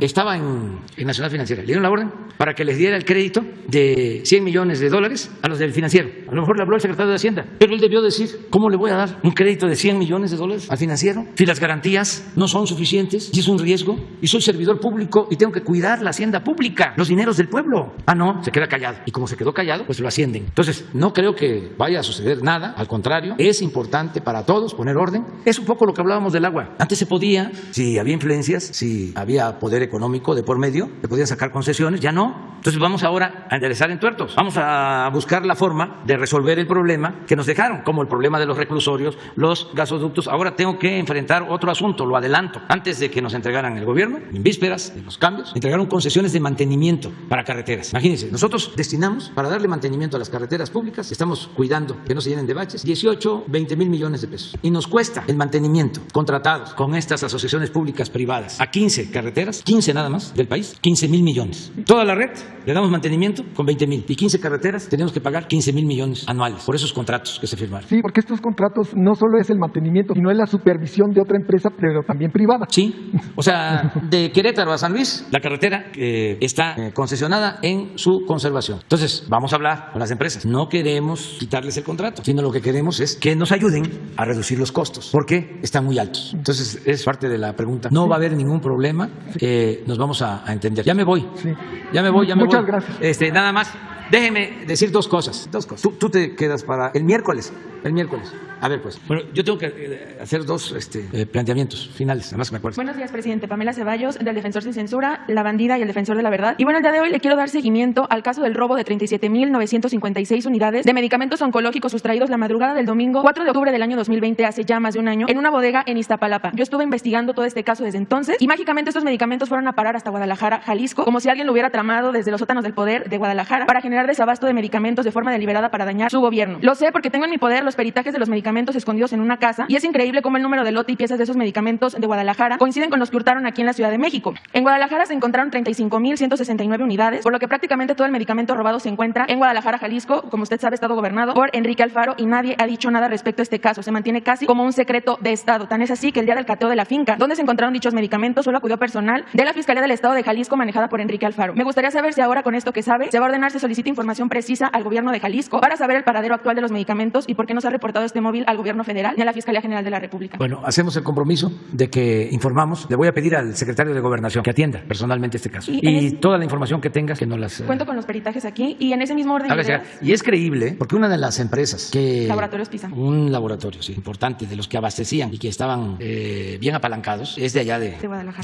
estaba en Nacional Financiera, le dieron la orden para que les diera el crédito de 100 millones de dólares a los del financiero. A lo mejor le habló el secretario de Hacienda, pero él debió decir, ¿cómo le voy a dar un crédito de 100 millones de dólares al financiero si las garantías no son suficientes, si es un riesgo, y soy servidor público y tengo que cuidar la hacienda pública, los dineros del pueblo? Ah, no, se queda callado. Y como se quedó callado, pues lo ascienden. Entonces, no creo que vaya a suceder nada, al contrario, es importante para todos poner orden. Es un poco lo que hablábamos del agua. Antes se podía, si había influencias, si había poder económico de por medio, se podían sacar concesiones, ya no. Entonces vamos ahora a enderezar entuertos. Vamos a buscar la forma de resolver el problema que nos dejaron, como el problema de los reclusorios, los gasoductos. Ahora tengo que enfrentar otro asunto, lo adelanto. Antes de que nos entregaran el gobierno, en vísperas de los cambios, entregaron concesiones de mantenimiento para carreteras. Imagínense, nosotros destinamos para darle mantenimiento a las carreteras públicas, estamos cuidando que no se llenen de baches, 18, 20,000 millones de pesos. Y nos cuesta el mantenimiento, contratados con estas asociaciones públicas privadas, a 15 carreteras, 15 nada más del país, 15,000 millones. Toda la red le damos mantenimiento con 20,000 y 15 carreteras tenemos que pagar 15,000 millones anuales por esos contratos que se firmaron. Sí, porque estos contratos no solo es el mantenimiento, sino es la supervisión de otra empresa, pero también privada. Sí, o sea, de Querétaro a San Luis, la carretera está concesionada en su conservación. Entonces, vamos a hablar con las empresas. No queremos quitarles el contrato, sino lo que queremos es que nos ayuden a reducir los costos, porque están muy altos. Entonces, es parte de la pregunta. No va a haber ningún problema, nos vamos a entender. Ya me voy. Sí. Muchas gracias. Nada más. Déjeme decir dos cosas. Tú te quedas para el miércoles. A ver, pues. Bueno, yo tengo que hacer dos planteamientos finales, además que me acuerdo. Buenos días, presidente. Pamela Ceballos, del Defensor Sin Censura, La Bandida y el Defensor de la Verdad. Y bueno, el día de hoy le quiero dar seguimiento al caso del robo de 37,956 unidades de medicamentos oncológicos sustraídos la madrugada del domingo 4 de octubre del año 2020, hace ya más de un año, en una bodega en Iztapalapa. Yo estuve investigando todo este caso desde entonces y mágicamente estos medicamentos fueron a parar hasta Guadalajara, Jalisco, como si alguien lo hubiera tramado desde los sótanos del poder de Guadalajara para generar desabasto de medicamentos de forma deliberada para dañar su gobierno. Lo sé porque tengo en mi poder los peritajes de los medicamentos escondidos en una casa y es increíble cómo el número de lote y piezas de esos medicamentos de Guadalajara coinciden con los que hurtaron aquí en la Ciudad de México. En Guadalajara se encontraron 35,169 unidades, por lo que prácticamente todo el medicamento robado se encuentra en Guadalajara, Jalisco, como usted sabe, estado gobernado por Enrique Alfaro, y nadie ha dicho nada respecto a este caso. Se mantiene casi como un secreto de Estado. Tan es así que el día del cateo de la finca donde se encontraron dichos medicamentos solo acudió personal de la Fiscalía del Estado de Jalisco manejada por Enrique Alfaro. Me gustaría saber si ahora con esto que sabe se va a ordenar, se solicita información precisa al gobierno de Jalisco para saber el paradero actual de los medicamentos y por qué no se ha reportado este móvil al gobierno federal ni a la Fiscalía General de la República. Bueno, hacemos el compromiso de que informamos. Le voy a pedir al secretario de Gobernación que atienda personalmente este caso. Y toda la información que tengas, que no las... Cuento con los peritajes aquí y en ese mismo orden. Y es creíble porque una de las empresas que... Laboratorios PISA. Un laboratorio, sí, importante, de los que abastecían y que estaban bien apalancados, es de allá de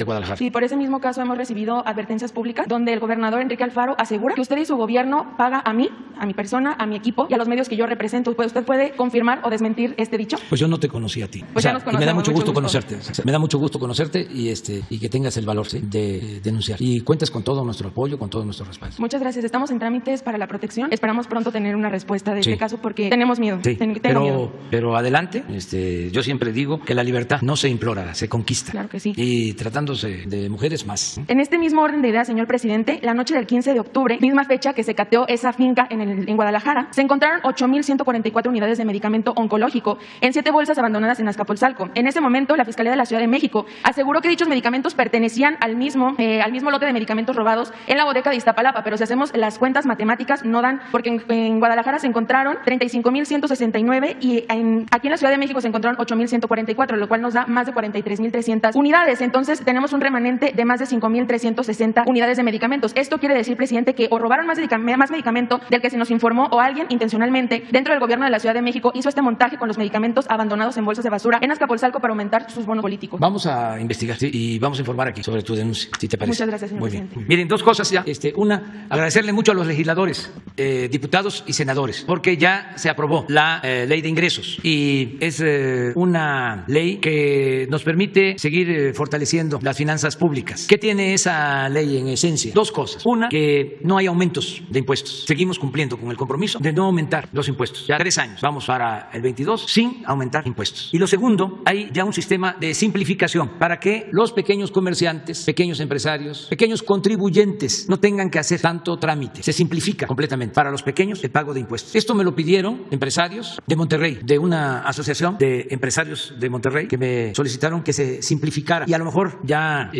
Guadalajara. Sí, por ese mismo caso hemos recibido advertencias públicas donde el gobernador Enrique Alfaro asegura que usted y su gobierno paga a mí, a mi persona, a mi equipo y a los medios que yo represento. ¿Usted puede confirmar o desmentir este dicho? Pues yo no te conocí a ti. Pues ya nos conocemos, me da mucho gusto conocerte. Me da mucho gusto conocerte y que tengas el valor de denunciar. Y cuentas con todo nuestro apoyo, con todo nuestro respaldo. Muchas gracias. Estamos en trámites para la protección. Esperamos pronto tener una respuesta de este caso porque tenemos miedo. Sí. Tengo miedo. Pero adelante. Yo siempre digo que la libertad no se implora, se conquista. Claro que sí. Y tratándose de mujeres más. En este mismo orden de ideas, señor presidente, la noche del 15 de octubre, misma fecha que se cateó pisoteó esa finca en Guadalajara, se encontraron 8,144 unidades de medicamento oncológico en 7 bolsas abandonadas en Azcapotzalco. En ese momento, la Fiscalía de la Ciudad de México aseguró que dichos medicamentos pertenecían al mismo lote de medicamentos robados en la bodega de Iztapalapa, pero si hacemos las cuentas matemáticas no dan, porque en Guadalajara se encontraron 35,169 y aquí en la Ciudad de México se encontraron 8,144, lo cual nos da más de 43,300 unidades. Entonces, tenemos un remanente de más de 5,360 unidades de medicamentos. Esto quiere decir, presidente, que o robaron más medicamento del que se nos informó o alguien intencionalmente dentro del gobierno de la Ciudad de México hizo este montaje con los medicamentos abandonados en bolsas de basura en Azcapotzalco para aumentar sus bonos políticos. Vamos a investigar, sí, y vamos a informar aquí sobre tu denuncia, si te parece. Muchas gracias, señor presidente. Bien. Miren, dos cosas ya. Una, agradecerle mucho a los legisladores, diputados y senadores, porque ya se aprobó la ley de ingresos y es una ley que nos permite seguir fortaleciendo las finanzas públicas. ¿Qué tiene esa ley en esencia? Dos cosas. Una, que no hay aumentos de impuestos. Seguimos cumpliendo con el compromiso de no aumentar los impuestos. Ya 3 años. Vamos para el 22 sin aumentar impuestos. Y lo segundo, hay ya un sistema de simplificación para que los pequeños comerciantes, pequeños empresarios, pequeños contribuyentes no tengan que hacer tanto trámite. Se simplifica completamente para los pequeños el pago de impuestos. Esto me lo pidieron empresarios de Monterrey, de una asociación de empresarios de Monterrey que me solicitaron que se simplificara. Y a lo mejor ya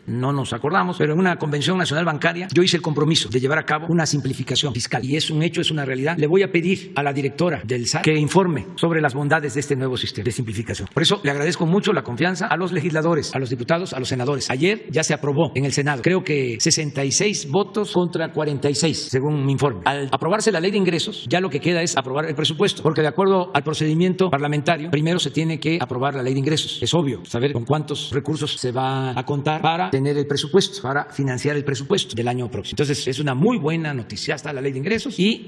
no nos acordamos, pero en una convención nacional bancaria yo hice el compromiso de llevar a cabo una simplificación fiscal. Y es un hecho, es una realidad. Le voy a pedir a la directora del SAT que informe sobre las bondades de este nuevo sistema de simplificación. Por eso le agradezco mucho la confianza a los legisladores, a los diputados, a los senadores. Ayer ya se aprobó en el Senado, creo que 66 votos contra 46, según mi informe. Al aprobarse la ley de ingresos, ya lo que queda es aprobar el presupuesto, porque de acuerdo al procedimiento parlamentario, primero se tiene que aprobar la ley de ingresos. Es obvio saber con cuántos recursos se va a contar para tener el presupuesto, para financiar el presupuesto del año próximo. Entonces, es una muy buena noticia. Ya está la ley de ingresos y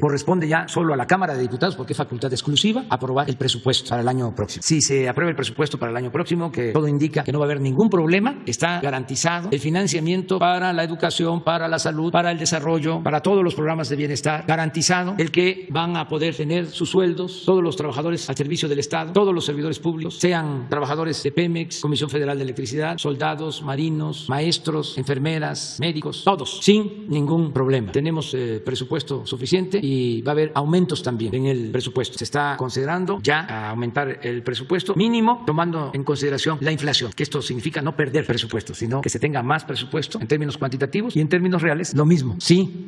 corresponde ya solo a la Cámara de Diputados, porque es facultad exclusiva, aprobar el presupuesto para el año próximo. Si se aprueba el presupuesto para el año próximo, que todo indica que no va a haber ningún problema, está garantizado el financiamiento para la educación, para la salud, para el desarrollo, para todos los programas de bienestar, garantizado el que van a poder tener sus sueldos todos los trabajadores al servicio del Estado, todos los servidores públicos, sean trabajadores de Pemex, Comisión Federal de Electricidad, soldados, marinos, maestros, enfermeras, médicos, todos, sin ningún problema. Tenemos presupuesto suficiente y va a haber aumentos también en el presupuesto. Se está considerando ya aumentar el presupuesto mínimo, tomando en consideración la inflación, que esto significa no perder presupuesto, sino que se tenga más presupuesto en términos cuantitativos y en términos reales lo mismo, si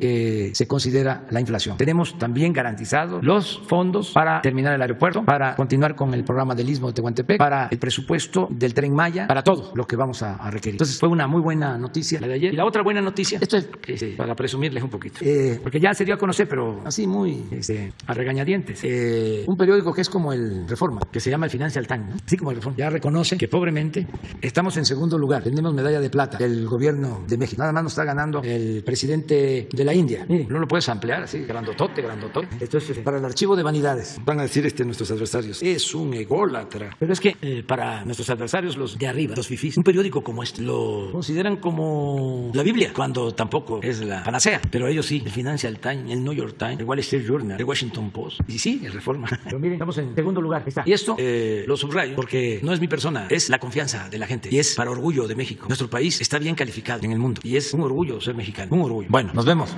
se considera la inflación. Tenemos también garantizados los fondos para terminar el aeropuerto, para continuar con el programa del Istmo de Tehuantepec, para el presupuesto del Tren Maya, para todo lo que vamos a requerir. Entonces fue una muy buena noticia la de ayer. Y la otra buena noticia, esto es para presumirles un poquito, porque ya se dio a conocer, pero así muy a regañadientes, un periódico que es como el Reforma, que se llama el Financial Times, ¿no? Así como el Reforma, ya reconoce que pobremente estamos en segundo lugar, tenemos medalla de plata del gobierno de México. Nada más nos está ganando el presidente de la India. Mire, no lo puedes ampliar así, grandotote. Esto es para el archivo de vanidades. Van a decir nuestros adversarios, es un ególatra. Pero es que para nuestros adversarios, los de arriba, los fifís, un periódico como este lo consideran como la Biblia, cuando tampoco es la panacea. Pero ellos sí, el Financial Times, el New York Times, el Wall Street Journal, el Washington Post. Y sí, el Reforma. Pero miren, estamos en segundo lugar. Está. Y esto lo subrayo porque no es mi persona, es la confianza de la gente. Y es para orgullo de México. Nuestro país está bien calificado en el mundo. Y es un orgullo ser mexicano. Un orgullo. Bueno, nos vemos.